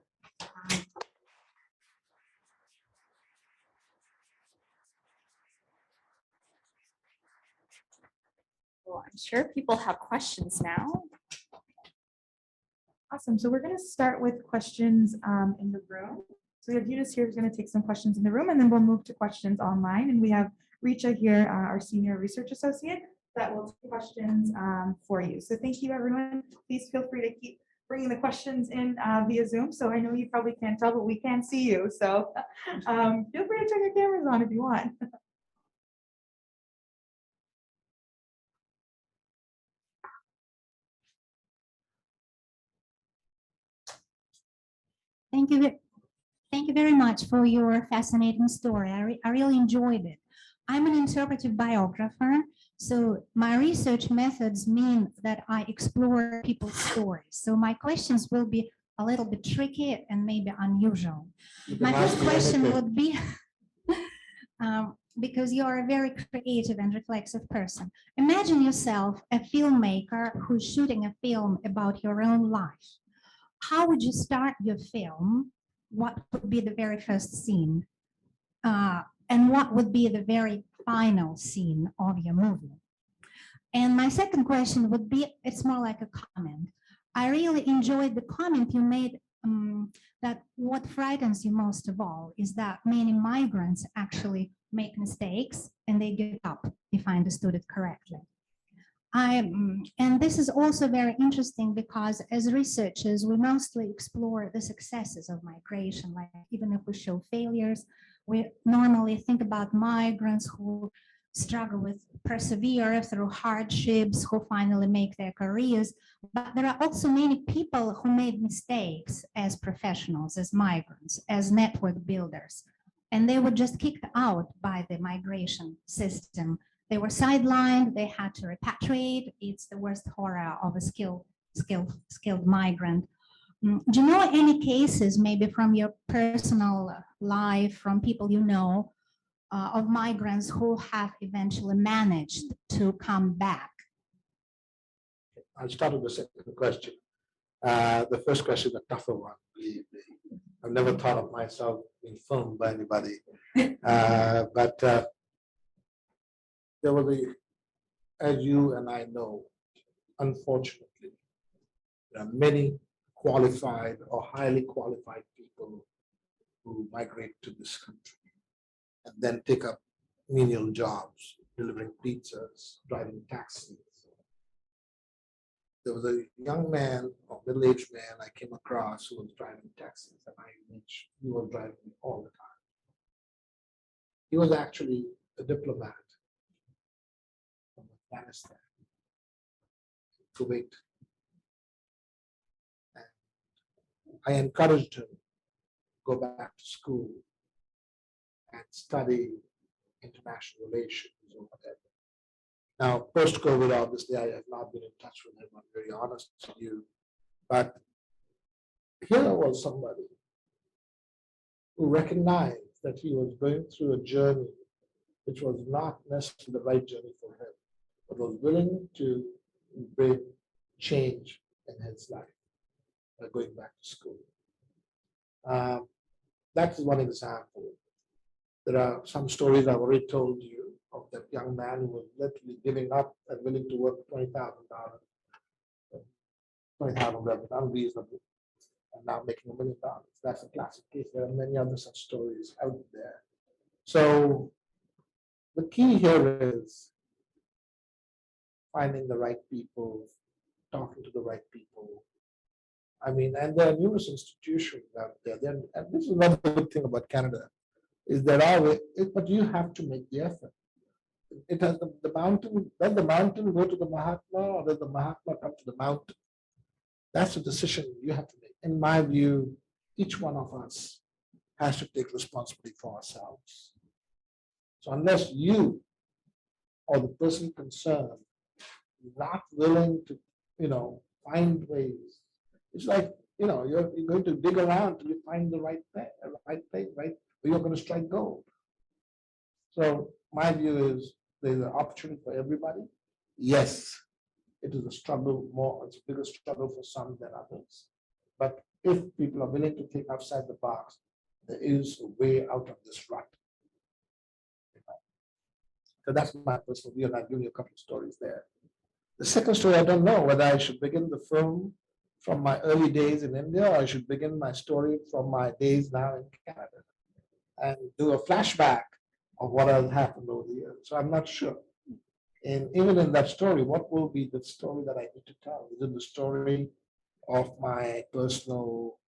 [SPEAKER 2] Well, I'm sure people have questions now.
[SPEAKER 4] Awesome. So we're going to start with questions in the room. So we have Eunice here who's going to take some questions in the room, and then we'll move to questions online. And we have Richa here, our senior research associate, that will take questions for you. So thank you, everyone. Please feel free to keep bringing the questions in via Zoom. So I know you probably can't tell, but we can see you. So feel free to turn your cameras on if you want.
[SPEAKER 5] Thank you. Thank you very much for your fascinating story. I really enjoyed it. I'm an interpretive biographer, so my research methods mean that I explore people's stories. So my questions will be a little bit tricky and maybe unusual. My first question would be, because you are a very creative and reflexive person. Imagine yourself a filmmaker who's shooting a film about your own life. How would you start your film? What would be the very first scene? And what would be the very final scene of your movie? And my second question would be, it's more like a comment. I really enjoyed the comment you made that what frightens you most of all is that many migrants actually make mistakes and they give up, if I understood it correctly. And this is also very interesting because as researchers, we mostly explore the successes of migration. Like even if we show failures, we normally think about migrants who struggle with persevere through hardships, who finally make their careers. But there are also many people who made mistakes as professionals, as migrants, as network builders. And they were just kicked out by the migration system. They were sidelined, they had to repatriate. It's the worst horror of a skilled migrant. Do you know any cases, maybe from your personal life, from people you know, of migrants who have eventually managed to come back?
[SPEAKER 3] I'll start with the second question. The first question is a tougher one, believe me. I've never thought of myself being filmed by anybody. But there was as you and I know, unfortunately, there are many qualified or highly qualified people who migrate to this country and then take up menial jobs, delivering pizzas, driving taxis. There was a young man, or middle-aged man I came across who was driving taxis, and he was driving me all the time. He was actually a diplomat from Afghanistan, Kuwait. And I encouraged him to go back to school and study international relations or whatever. Now, post-COVID, obviously, I have not been in touch with him. I'm very honest with you. But here was somebody who recognized that he was going through a journey which was not necessarily the right journey for him, but was willing to bring change in his life by going back to school. That is one example. There are some stories I've already told you of that young man who was literally giving up and willing to work $20,000, unreasonable, and now making $1 million. That's a classic case. There are many other such stories out there. So the key here is finding the right people, talking to the right people. I mean, and there are numerous institutions out there. And this is another good thing about Canada, is there are, but you have to make the effort. It has the mountain, does the mountain go to the Mahatma, or does the Mahatma come to the mountain? That's a decision you have to make. In my view, each one of us has to take responsibility for ourselves. So unless you or the person concerned is not willing to, find ways, it's like, you're going to dig around till you find the right thing, right place, right, where you're going to strike gold. So my view is there's an opportunity for everybody. Yes, it is a struggle more, it's a bigger struggle for some than others. But if people are willing to think outside the box, there is a way out of this rut. So that's my personal view, and I'll give you a couple of stories there. The second story, I don't know whether I should begin the film from my early days in India, or I should begin my story from my days now in Canada and do a flashback of what has happened over the years. So I'm not sure. And even in that story, what will be the story that I need to tell? Is it the story of my personal,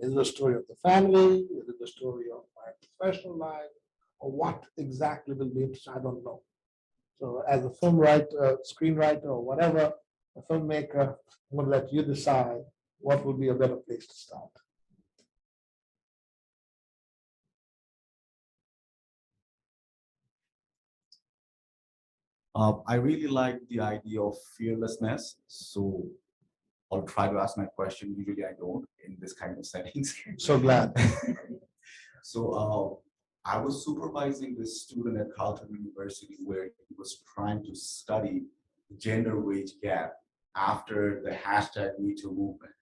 [SPEAKER 3] is it the story of the family? Is it the story of my professional life? Or what exactly will be interesting? I don't know. So as a film writer, screenwriter, or whatever, a filmmaker, I'm going to let you decide what would be a better place to start.
[SPEAKER 6] I really like the idea of fearlessness. So I'll try to ask my question. Usually I don't in this kind of settings.
[SPEAKER 3] So glad.
[SPEAKER 6] So I was supervising this student at Carleton University where he was trying to study the gender wage gap after the hashtag #MeToo movement.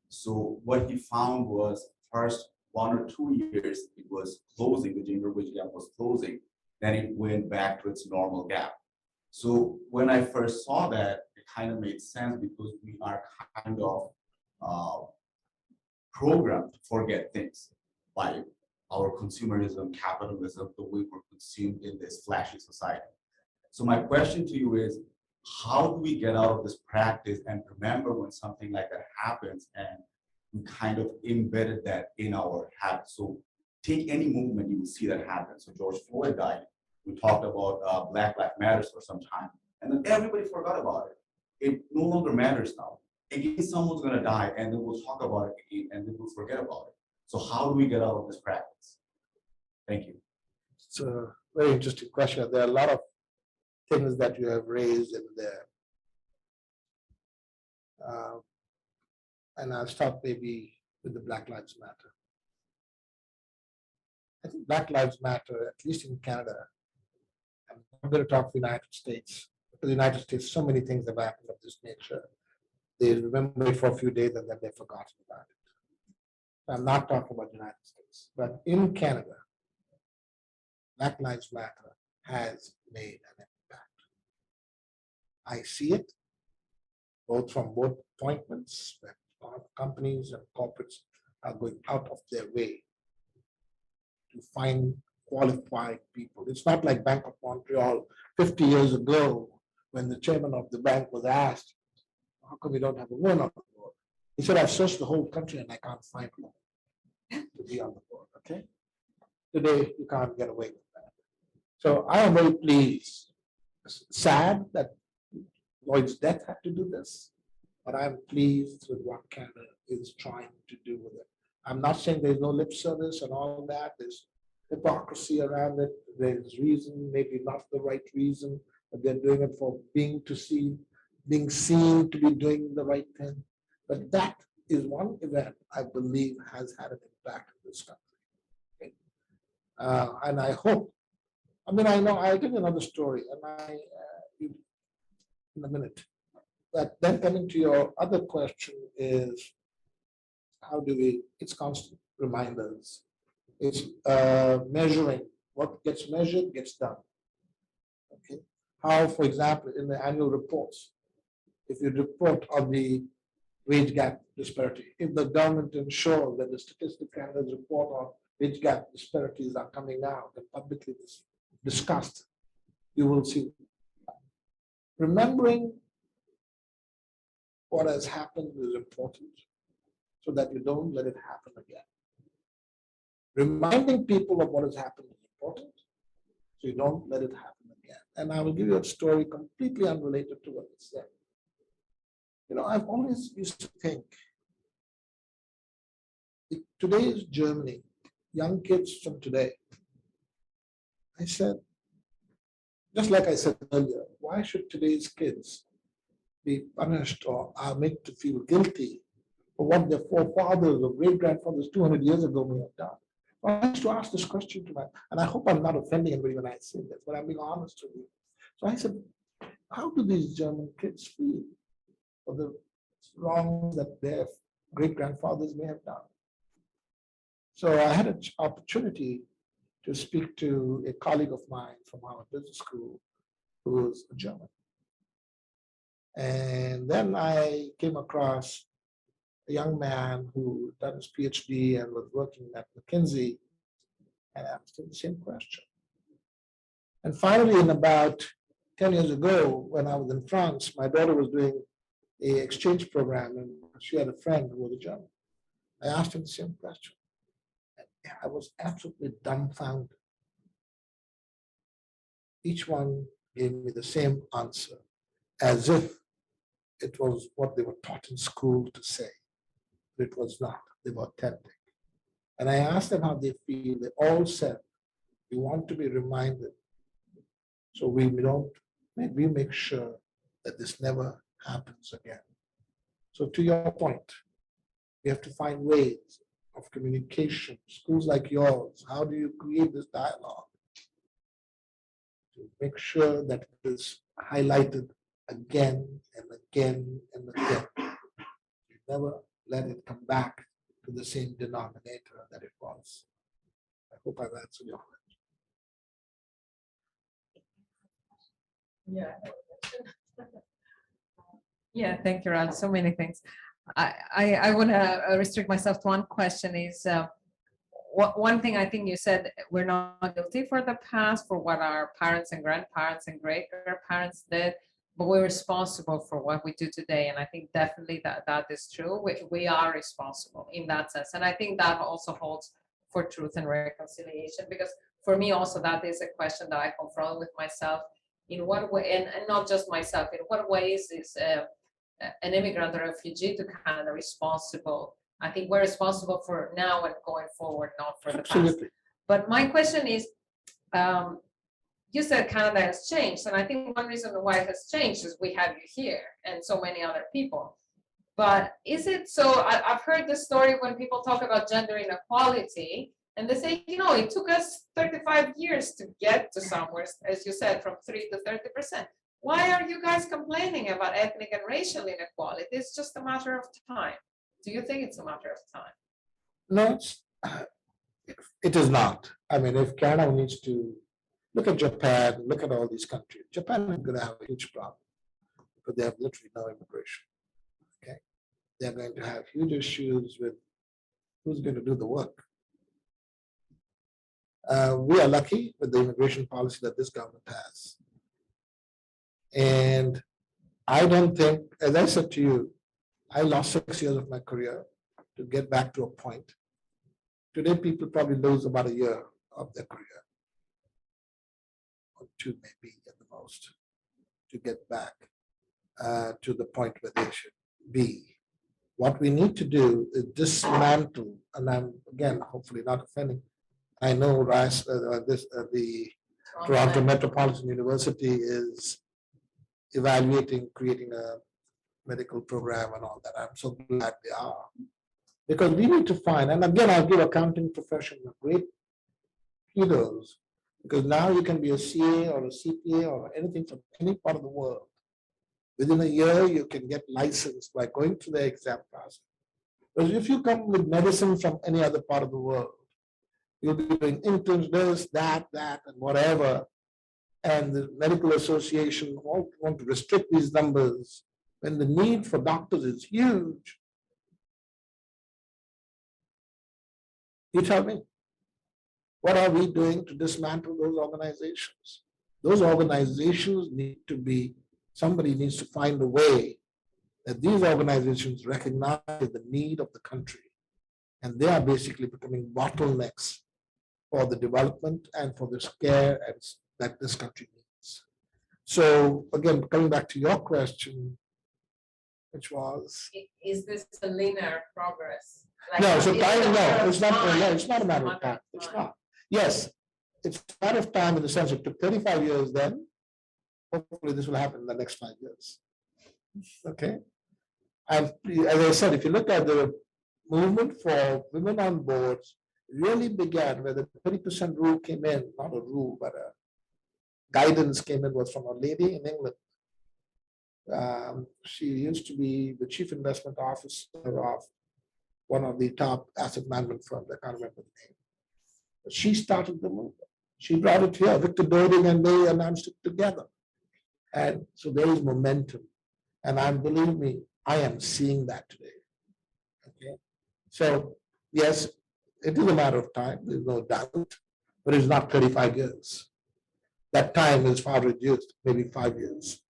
[SPEAKER 6] So what he found was first 1 or 2 years it was closing, the gender wage gap was closing, then it went back to its normal gap. So when I first saw that, it kind of made sense because we are kind of programmed to forget things by our consumerism, capitalism, the way we're consumed in this flashy society. So my question to you is, how do we get out of this practice and remember when something like that happens and we kind of embedded that in our habits? So take any movement, you will see that happen. So George Floyd died. We talked about Black Lives Matter for some time, and then everybody forgot about it. It no longer matters now. Again, someone's going to die, and then we'll talk about it again, and then we'll forget about it. So how do we get out of this practice? Thank you.
[SPEAKER 3] It's a very interesting question. There are a lot of things that you have raised in there. And I'll start maybe with the Black Lives Matter. I think Black Lives Matter, at least in Canada, I'm going to talk the United States. In the United States, so many things have happened of this nature. They remember it for a few days and then they've forgotten about it. I'm not talking about the United States, but in Canada, Black Lives Matter has made an impact. I see it both from both appointments that companies and corporates are going out of their way to find qualified people. It's not like Bank of Montreal 50 years ago when the chairman of the bank was asked, how come we don't have a woman on the board? He said, I've searched the whole country and I can't find one to be on the board, okay? Today, you can't get away with that. So I am very pleased, sad that Lloyd's death had to do this, but I'm pleased with what Canada is trying to do with it. I'm not saying there's no lip service and all that. There's hypocrisy around it. There's reason, maybe not the right reason, but they're doing it for being seen to be doing the right thing. But that is one event I believe has had an impact in this country. Okay? And I hope, I'll give you another story, and in a minute. But then coming to your other question is, it's constant reminders. It's measuring. What gets measured gets done. Okay. How, for example, in the annual reports, if you report on the wage gap disparity, if the government ensures that the Statistics Canada's report on wage gap disparities are coming out and publicly discussed, you will see. Remembering what has happened is important so that you don't let it happen again. Reminding people of what has happened is important so you don't let it happen again. And I will give you a story completely unrelated to what you said. I've always used to think, today's Germany young kids from today, I said, just like I said earlier, why should today's kids be punished or are made to feel guilty for what their forefathers or great grandfathers 200 years ago may have done? I used to ask this question to my, and I hope I'm not offending anybody when I say this, but I'm being honest with you. So I said, how do these German kids feel for the wrongs that their great grandfathers may have done? So I had an opportunity to speak to a colleague of mine from our business school who was a German. And then I came across a young man who done his PhD and was working at McKinsey, and asked him the same question. And finally, in about 10 years ago, when I was in France, my daughter was doing an exchange program, and she had a friend who was a German. I asked him the same question. And I was absolutely dumbfounded. Each one gave me the same answer, as if it was what they were taught in school to say. But it was not. They were authentic. And I asked them how they feel. They all said, we want to be reminded so we make sure that this never happens again. So to your point, we have to find ways of communication. Schools like yours, how do you create this dialogue to make sure that it is highlighted again and again and again? You never let it come back to the same denominator that it was. I hope I've answered your question.
[SPEAKER 1] Yeah. Yeah, thank you, Raj. So many things. I want to restrict myself to one question is, one thing I think you said, we're not guilty for the past, for what our parents and grandparents and great-grandparents did, but we're responsible for what we do today. And I think definitely that is true. We are responsible in that sense. And I think that also holds for truth and reconciliation, because for me also that is a question that I confront with myself. In what way, and not just myself, in what ways is an immigrant or refugee to Canada responsible? I think we're responsible for now and going forward, not for the past. But my question is, you said Canada has changed, and I think one reason why it has changed is we have you here and so many other people. But is it so? I've heard the story when people talk about gender inequality, and they say, it took us 35 years to get to somewhere, as you said, from 3 to 30%. Why are you guys complaining about ethnic and racial inequality? It's just a matter of time. Do you think it's a matter of time?
[SPEAKER 3] No, it is not. I mean, if Canada needs to look at Japan, look at all these countries, Japan is going to have a huge problem because they have literally no immigration. Okay, they're going to have huge issues with who's going to do the work. We are lucky with the immigration policy that this government has. And I don't think, as I said to you, I lost 6 years of my career to get back to a point. Today, people probably lose about a year of their career, or 2 maybe at the most, to get back to the point where they should be. What we need to do is dismantle, and I'm, again, hopefully not offending. I know the Toronto Metropolitan University is evaluating creating a medical program and all that. I'm so glad they are. Because we need to find, and again, I'll give accounting profession a great kudos, because now you can be a CA or a CPA or anything from any part of the world. Within a year, you can get licensed by going through the exam process. But if you come with medicine from any other part of the world, you'll be doing interns, this, that, and whatever. And the medical association want to restrict these numbers when the need for doctors is huge. You tell me, what are we doing to dismantle those organizations? Those organizations need to be, somebody needs to find a way that these organizations recognize the need of the country. And they are basically becoming bottlenecks for the development and for the care that this country needs. So again, coming back to your question, which was?
[SPEAKER 1] Is this a linear progress? Like,
[SPEAKER 3] No, so
[SPEAKER 1] is it
[SPEAKER 3] time,
[SPEAKER 1] a matter
[SPEAKER 3] no,
[SPEAKER 1] of
[SPEAKER 3] it's not, no,
[SPEAKER 1] time?
[SPEAKER 3] it's not a matter of time. It's not. Yes, it's a matter of time in the sense it took 35 years then. Hopefully this will happen in the next 5 years. Okay. And as I said, if you look at the movement for women on boards, really began where the 30% rule came in, not a rule, but a guidance came in, was from a lady in England. She used to be the chief investment officer of one of the top asset management firms. I can't remember the name. But she started the movement. She brought it here. Victor Doiding and they announced it together. And so there is momentum. And believe me, I am seeing that today. Okay. So yes, it is a matter of time. There's no doubt, but it's not 35 years. That time is far reduced, maybe 5 years.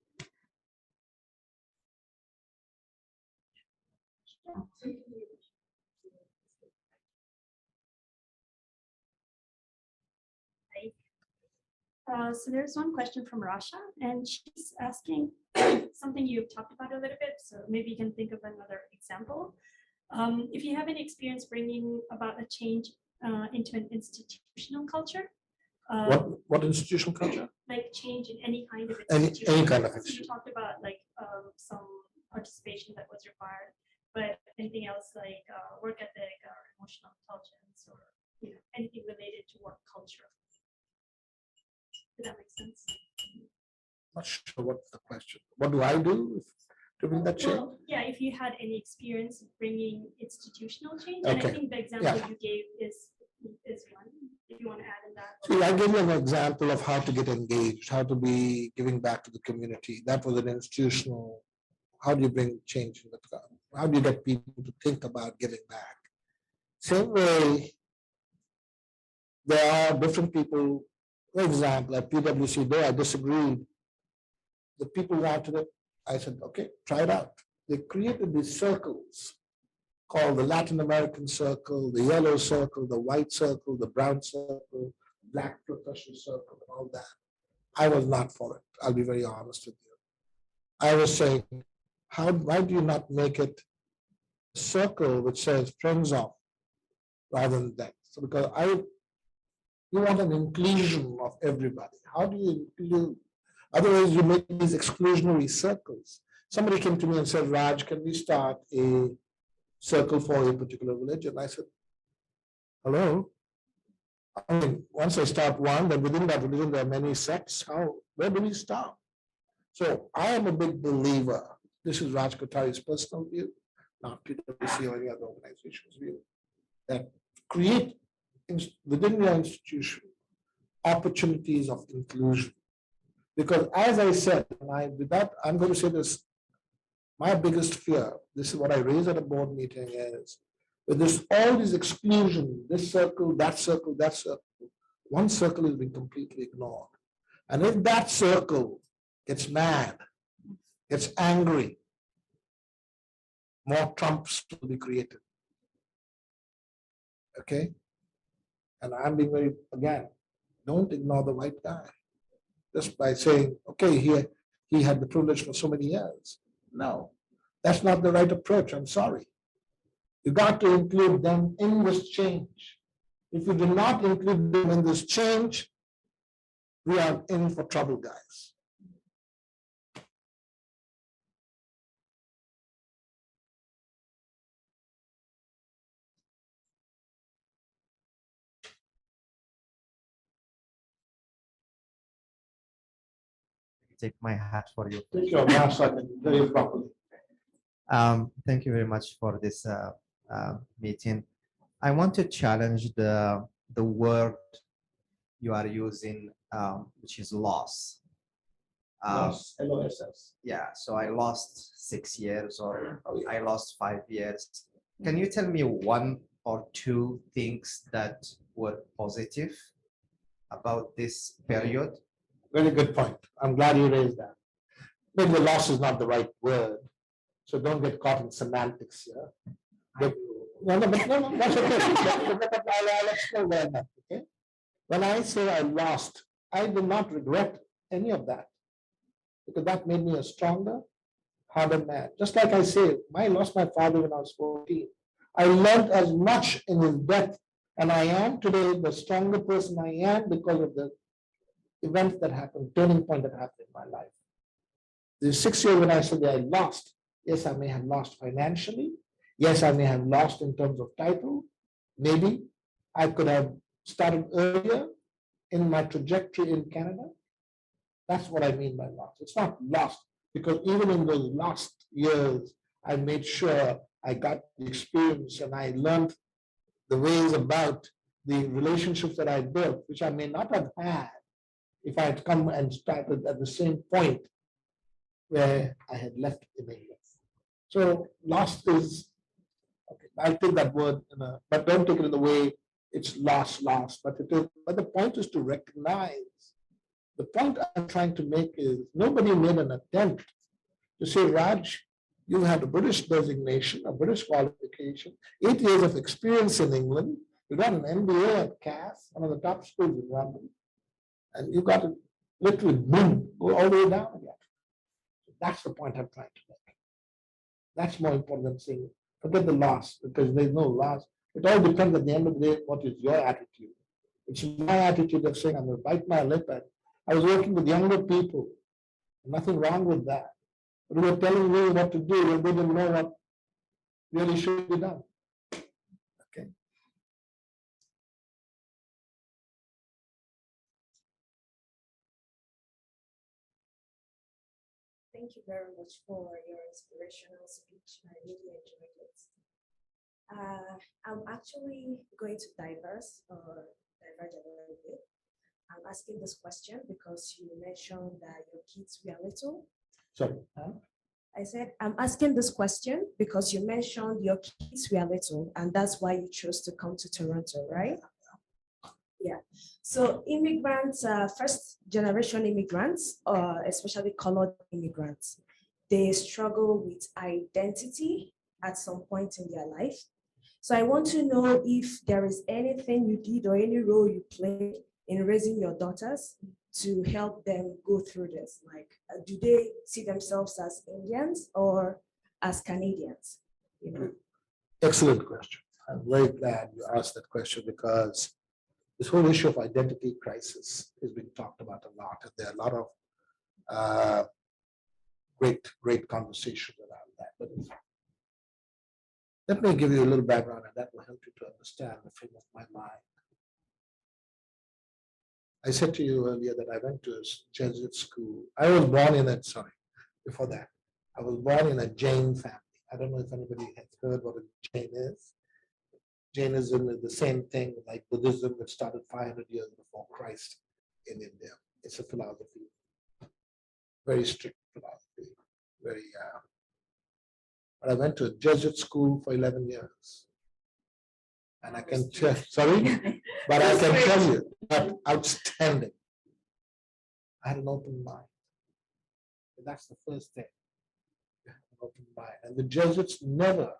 [SPEAKER 7] So there's one question from Rasha, and she's asking something you've talked about a little bit, so maybe you can think of another example. If you have any experience bringing about a change into an institutional culture.
[SPEAKER 3] What institutional culture?
[SPEAKER 7] Like change in any kind of
[SPEAKER 3] institution. Any kind of
[SPEAKER 7] So you
[SPEAKER 3] institution.
[SPEAKER 7] talked about like some participation that was required, but anything else like work ethic or emotional intelligence or anything related to work culture. Did that make sense?
[SPEAKER 3] Not sure what's the question. What do I do to bring that change?
[SPEAKER 7] Well, yeah, if you had any experience bringing institutional change, and I
[SPEAKER 3] Okay.
[SPEAKER 7] think the example
[SPEAKER 3] Yeah.
[SPEAKER 7] you gave is one. If you want to add in that.
[SPEAKER 3] See, I gave you an example of how to get engaged, how to be giving back to the community. That was an institutional. How do you bring change in the how do you get people to think about giving back? Same way, there are different people. For example, at PwC, though I disagreed, the people wanted it. I said, okay, try it out. They created these circles called the Latin American circle, the yellow circle, the white circle, the brown circle, black professional circle, and all that. I was not for it. I'll be very honest with you. I was saying, why do you not make it a circle which says friends of rather than that? So because you want an inclusion of everybody. How do you include? Otherwise, you make these exclusionary circles. Somebody came to me and said, Raj, can we start a circle for a particular religion? I said, hello? I mean, once I start one, then within that religion, there are many sects. Where do we start? So I am a big believer. This is Raj Kothari's personal view, not PwC or any other organization's view, that create within your institution opportunities of inclusion. Because as I said, I'm going to say this, my biggest fear, this is what I raised at a board meeting, is with all these exclusion, this circle, that circle, that circle, one circle is being completely ignored. And if that circle gets mad, gets angry, more Trumps will be created. Okay? And I'm being very, again, don't ignore the white guy. Just by saying, okay, he had the privilege for so many years. No, that's not the right approach. I'm sorry. You got to include them in this change. If you do not include them in this change, we are in for trouble, guys.
[SPEAKER 8] Take my hat for you.
[SPEAKER 3] Take your mask very properly.
[SPEAKER 8] Thank you very much for this meeting. I want to challenge the word you are using, which is loss.
[SPEAKER 3] LOSS.
[SPEAKER 8] Yeah, so I lost 6 years or I lost 5 years. Can you tell me one or two things that were positive about this period?
[SPEAKER 3] Very good point. I'm glad you raised that. Maybe the loss is not the right word, so don't get caught in semantics here. But, no, that's okay. I'll explain that. Okay. When I say I lost, I do not regret any of that, because that made me a stronger, harder man. Just like I say, I lost my father when I was 14. I learned as much in his death, and I am today the stronger person I am because of the events that happened, turning point that happened in my life. The 6 years when I said that I lost, yes, I may have lost financially. Yes, I may have lost in terms of title. Maybe I could have started earlier in my trajectory in Canada. That's what I mean by loss. It's not lost because even in those last years, I made sure I got the experience and I learned the ways about the relationships that I built, which I may not have had if I had come and started at the same point where I had left in England. So lost is, okay, I'll take that word, but don't take it in the way it's lost. But the point is to recognize. The point I'm trying to make is nobody made an attempt to say, Raj, you had a British designation, a British qualification, 8 years of experience in England, you got an MBA at CAS, one of the top schools in London, and you got to literally boom, go all the way down again. That's the point I'm trying to make. That's more important than saying, forget the loss, because there's no loss. It all depends at the end of the day, what is your attitude. It's my attitude of saying, I'm going to bite my lip. And I was working with younger people. Nothing wrong with that. But they were telling me what to do, and they didn't know what really should be done. Okay.
[SPEAKER 9] Thank you very much for your inspirational speech. I really enjoyed it. I'm actually going to diverge a little bit. I'm asking this question because you mentioned that your kids were little.
[SPEAKER 3] Sorry.
[SPEAKER 9] I said, I'm asking this question because you mentioned your kids were little, and that's why you chose to come to Toronto, right? Yeah. So immigrants, first generation immigrants, especially colored immigrants, they struggle with identity at some point in their life. So I want to know if there is anything you did or any role you played in raising your daughters to help them go through this. Like, do they see themselves as Indians or as Canadians? You know?
[SPEAKER 3] Excellent question. I'm very glad you asked that question because this whole issue of identity crisis has been talked about a lot. And there are a lot of great conversations around that. But let me give you a little background, and that will help you to understand the frame of my mind. I said to you earlier that I went to a Jesuit school. I was born in a, before that, I was born in a Jain family. I don't know if anybody has heard what a Jain is. Jainism is the same thing like Buddhism, which started 500 years before Christ in India. It's a philosophy, very strict philosophy, very. But I went to a Jesuit school for 11 years. And I can tell, sorry, but I can tell you, that outstanding. I had an open mind. And that's the first thing. An open mind. And the Jesuits never,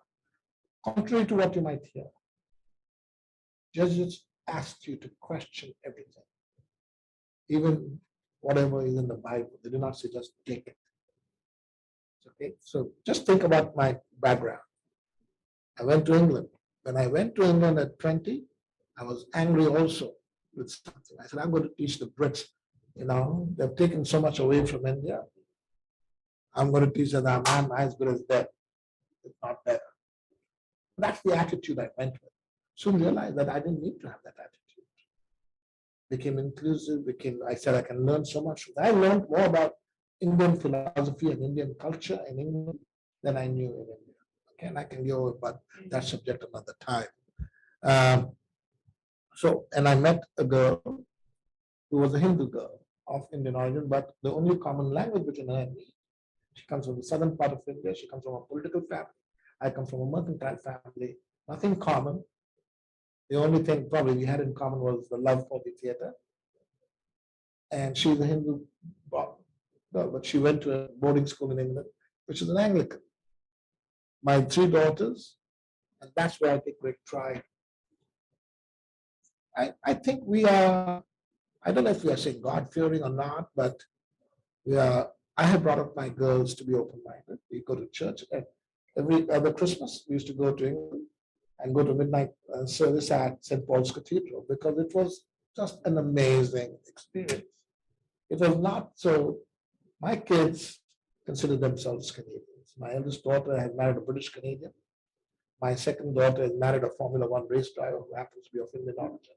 [SPEAKER 3] contrary to what you might hear, Jesuits asked you to question everything. Even whatever is in the Bible, they do not say just take it. Okay, so just think about my background. I went to England. When I went to England at 20, I was angry also with something. I said, I'm going to teach the Brits. You know, they've taken so much away from India. I'm going to teach them that I'm as good as them, if not better. That's the attitude I went with. Soon realized that I didn't need to have that attitude. Became inclusive, I said I can learn so much. I learned more about Indian philosophy and Indian culture in England than I knew in India. Okay, and I can go about that subject another time. And I met a girl who was a Hindu girl of Indian origin, but the only common language between her and me, she comes from the southern part of India, she comes from a political family, I come from a mercantile family, nothing common. The only thing probably we had in common was the love for the theater. And she's a Hindu girl, but she went to a boarding school in England, which is an Anglican. My 3 daughters, and that's where I take great pride. I think we are, I don't know if we are saying God-fearing or not, but I have brought up my girls to be open-minded. We go to church every other Christmas. We used to go to England. and go to midnight service at St. Paul's Cathedral because it was just an amazing experience. It was not so, my kids consider themselves Canadians. My eldest daughter has married a British Canadian. My second daughter has married a Formula One race driver who happens to be of Indian origin.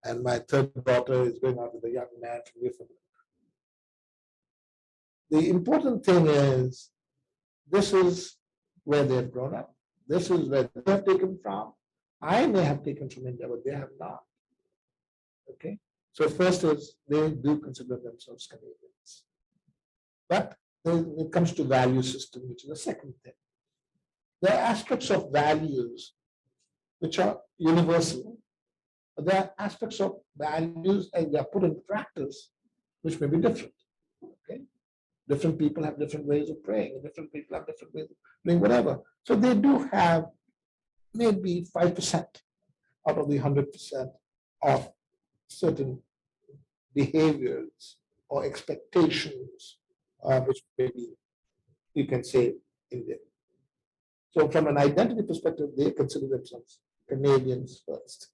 [SPEAKER 3] And my third daughter is going out with a young man from Newfoundland. The important thing is, this is where they've grown up. This is where they have taken from. I may have taken from India, but they have not. Okay. So first is they do consider themselves Canadians. But then it comes to value system, which is the second thing. There are aspects of values which are universal. But there are aspects of values and they are put in practice, which may be different. Okay. Different people have different ways of praying, and different people have different ways of doing whatever. So they do have maybe 5% out of the 100% of certain behaviors or expectations, which maybe you can say Indian. So from an identity perspective, they consider themselves Canadians first.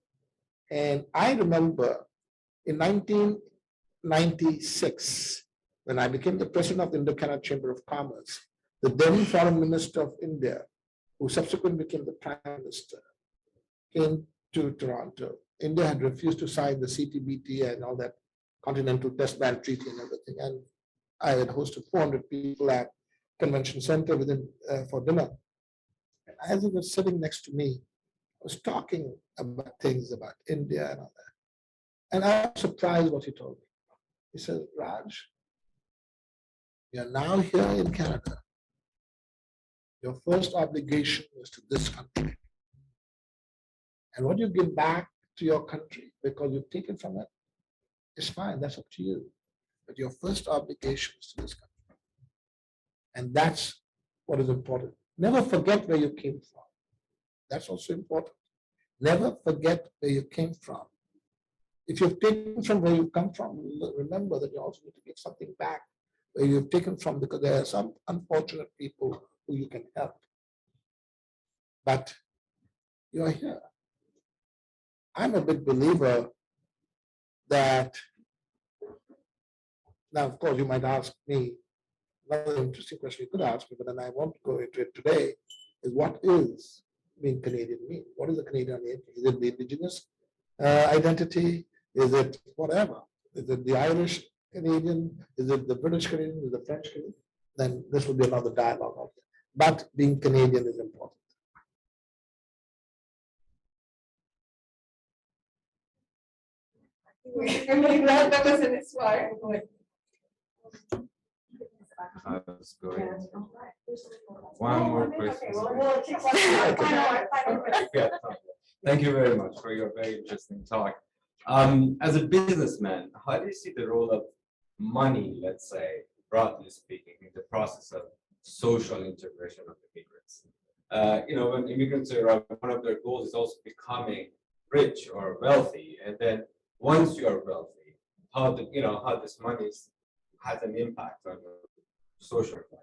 [SPEAKER 3] And I remember in 1996, when I became the president of the Indo-Canada Chamber of Commerce, the then foreign minister of India, who subsequently became the prime minister, came to Toronto. India had refused to sign the CTBT and all that Continental Test Ban Treaty and everything. And I had hosted 400 people at Convention Center for dinner. And as he was sitting next to me, I was talking about things about India and all that. And I was surprised what he told me. He said, Raj, you're now here in Canada. Your first obligation is to this country. And what you give back to your country because you've taken from it is fine, that's up to you. But your first obligation is to this country. And that's what is important. Never forget where you came from. That's also important. Never forget where you came from. If you've taken from where you come from, remember that you also need to give something back where you've taken from, because there are some unfortunate people who you can help. But you're here. I'm a big believer that, now of course you might ask me, another interesting question you could ask me, but then I won't go into it today, is what is being Canadian mean? What is a Canadian identity? Is it the indigenous identity? Is it whatever? Is it the Irish Canadian? Is it the British Canadian? Is it the French Canadian? Then this will be another dialogue out there. But being Canadian is important.
[SPEAKER 1] That was an inspiring point.
[SPEAKER 10] That's great. One more question. Thank you very much for your very interesting talk. As a businessman, how do you see the role of money, let's say, broadly speaking, in the process of social integration of immigrants? When immigrants arrive, one of their goals is also becoming rich or wealthy. And then once you are wealthy, how this money has an impact on your social life?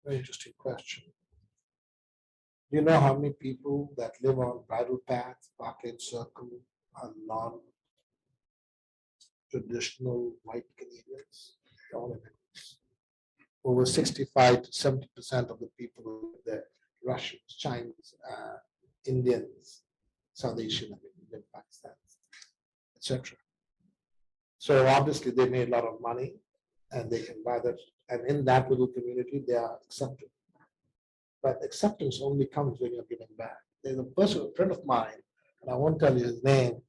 [SPEAKER 3] Very interesting question. Do you know how many people that live on Bridle Path, Parkland Circle are non-traditional white Canadians? All immigrants. Over 65 to 70% of the people who live there, Russians, Chinese, Indians, South Asian, Indian, Pakistan, etc. So obviously they made a lot of money and they can buy that. And in that little community, they are accepted. But acceptance only comes when you're giving back. There's a person, a friend of mine, and I won't tell you his name,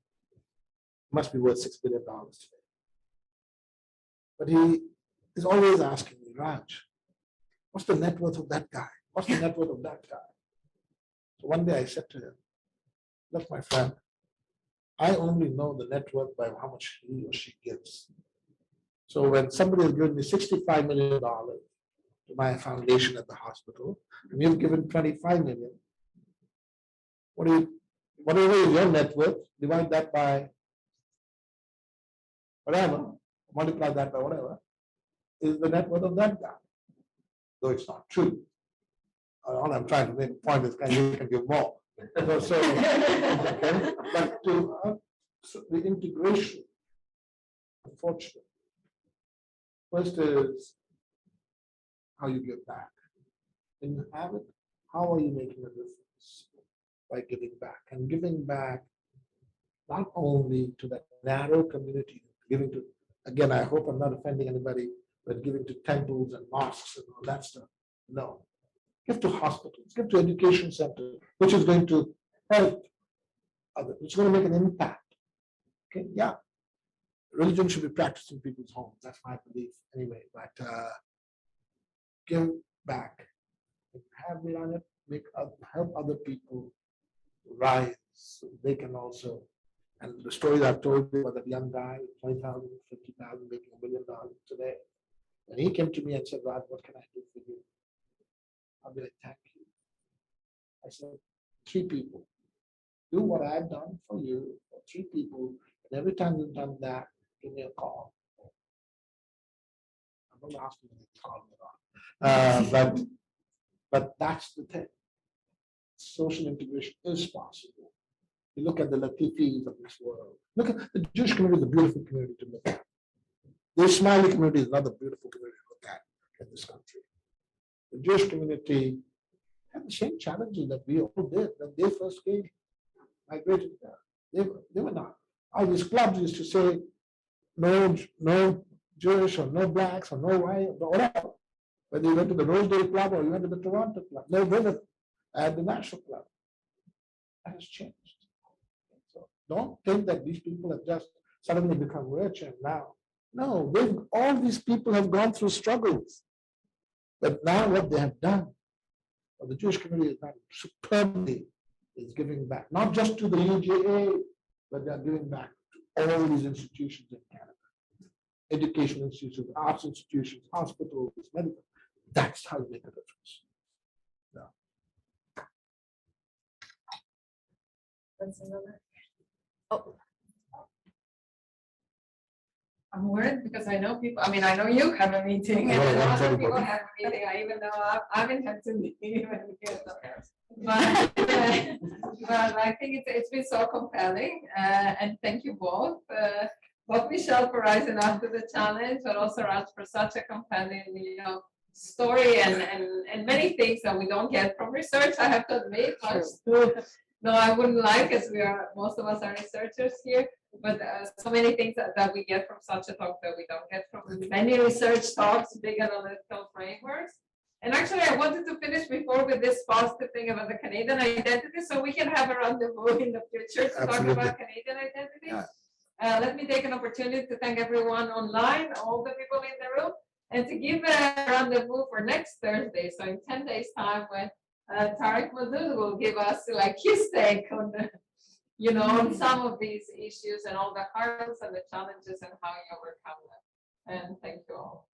[SPEAKER 3] must be worth $6 billion today. But he is always asking me, Raj, what's the net worth of that guy? What's the net worth of that guy? So one day I said to him, look, my friend, I only know the net worth by how much he or she gives. So when somebody has given me $65 million to my foundation at the hospital, and you've given 25 million, whatever is your net worth, divide that by whatever, multiply that by whatever, is the net worth of that guy. Though it's not true. All I'm trying to make a point is you can give more. Okay? But so the integration, unfortunately, first is how you give back. When you have it, how are you making a difference by giving back? And giving back not only to that narrow community, giving to, again, I hope I'm not offending anybody, but giving to temples and mosques and all that stuff. No. Give to hospitals, give to education centers, which is going to help others, which is going to make an impact. Okay, yeah. Religion should be practiced in people's homes. That's my belief anyway. But give back. Have learned it, help other people rise so they can also. And the story I've told you about that young guy, 20,000, 50,000, making $1 million today. And he came to me and said, Raj, what can I do for you? I'll be like, thank you. I said, 3 people. Do what I've done for you, for 3 people. And every time you've done that, give me a call. I'm not asking you to call me on. But that's the thing. Social integration is possible. You look at the Latifis of this world. Look at the Jewish community is a beautiful community to look at. The Ismaili community is another beautiful community to look at in this country. The Jewish community had the same challenges that we all did when they first came, migrated there. They were not. All these clubs used to say, no Jewish or no blacks or no white or whatever. Whether you went to the Rosedale Club or you went to the Toronto Club, no women at the National Club. That has changed. So don't think that these people have just suddenly become rich and now. No, all these people have gone through struggles. But now what they have done, or the Jewish community has done superbly, is giving back, not just to the UJA, but they are giving back to all these institutions in Canada. Education institutions, arts institutions, hospitals, medical. That's how you make a difference. Yeah.
[SPEAKER 1] Oh. I'm worried because I know people, I know you have a meeting and I know other people have a meeting. I even know I'm in Hampton even here. But I think it's been so compelling and thank you both. Both Michelle for rising up to the challenge, but also Raj for such a compelling, story and many things that we don't get from research. I have to admit, no, I wouldn't like, as most of us are researchers here, but so many things that we get from such a talk that we don't get from many research talks, big analytical frameworks. And actually, I wanted to finish before with this positive thing about the Canadian identity, so we can have a rendezvous in the future to talk about Canadian identity. Yeah. Let me take an opportunity to thank everyone online, all the people in the room, and to give a rendezvous for next Thursday. So in 10 days' time, when Tariq Madood will give us his take on the, on some of these issues and all the hurdles and the challenges and how you overcome them. And thank you all.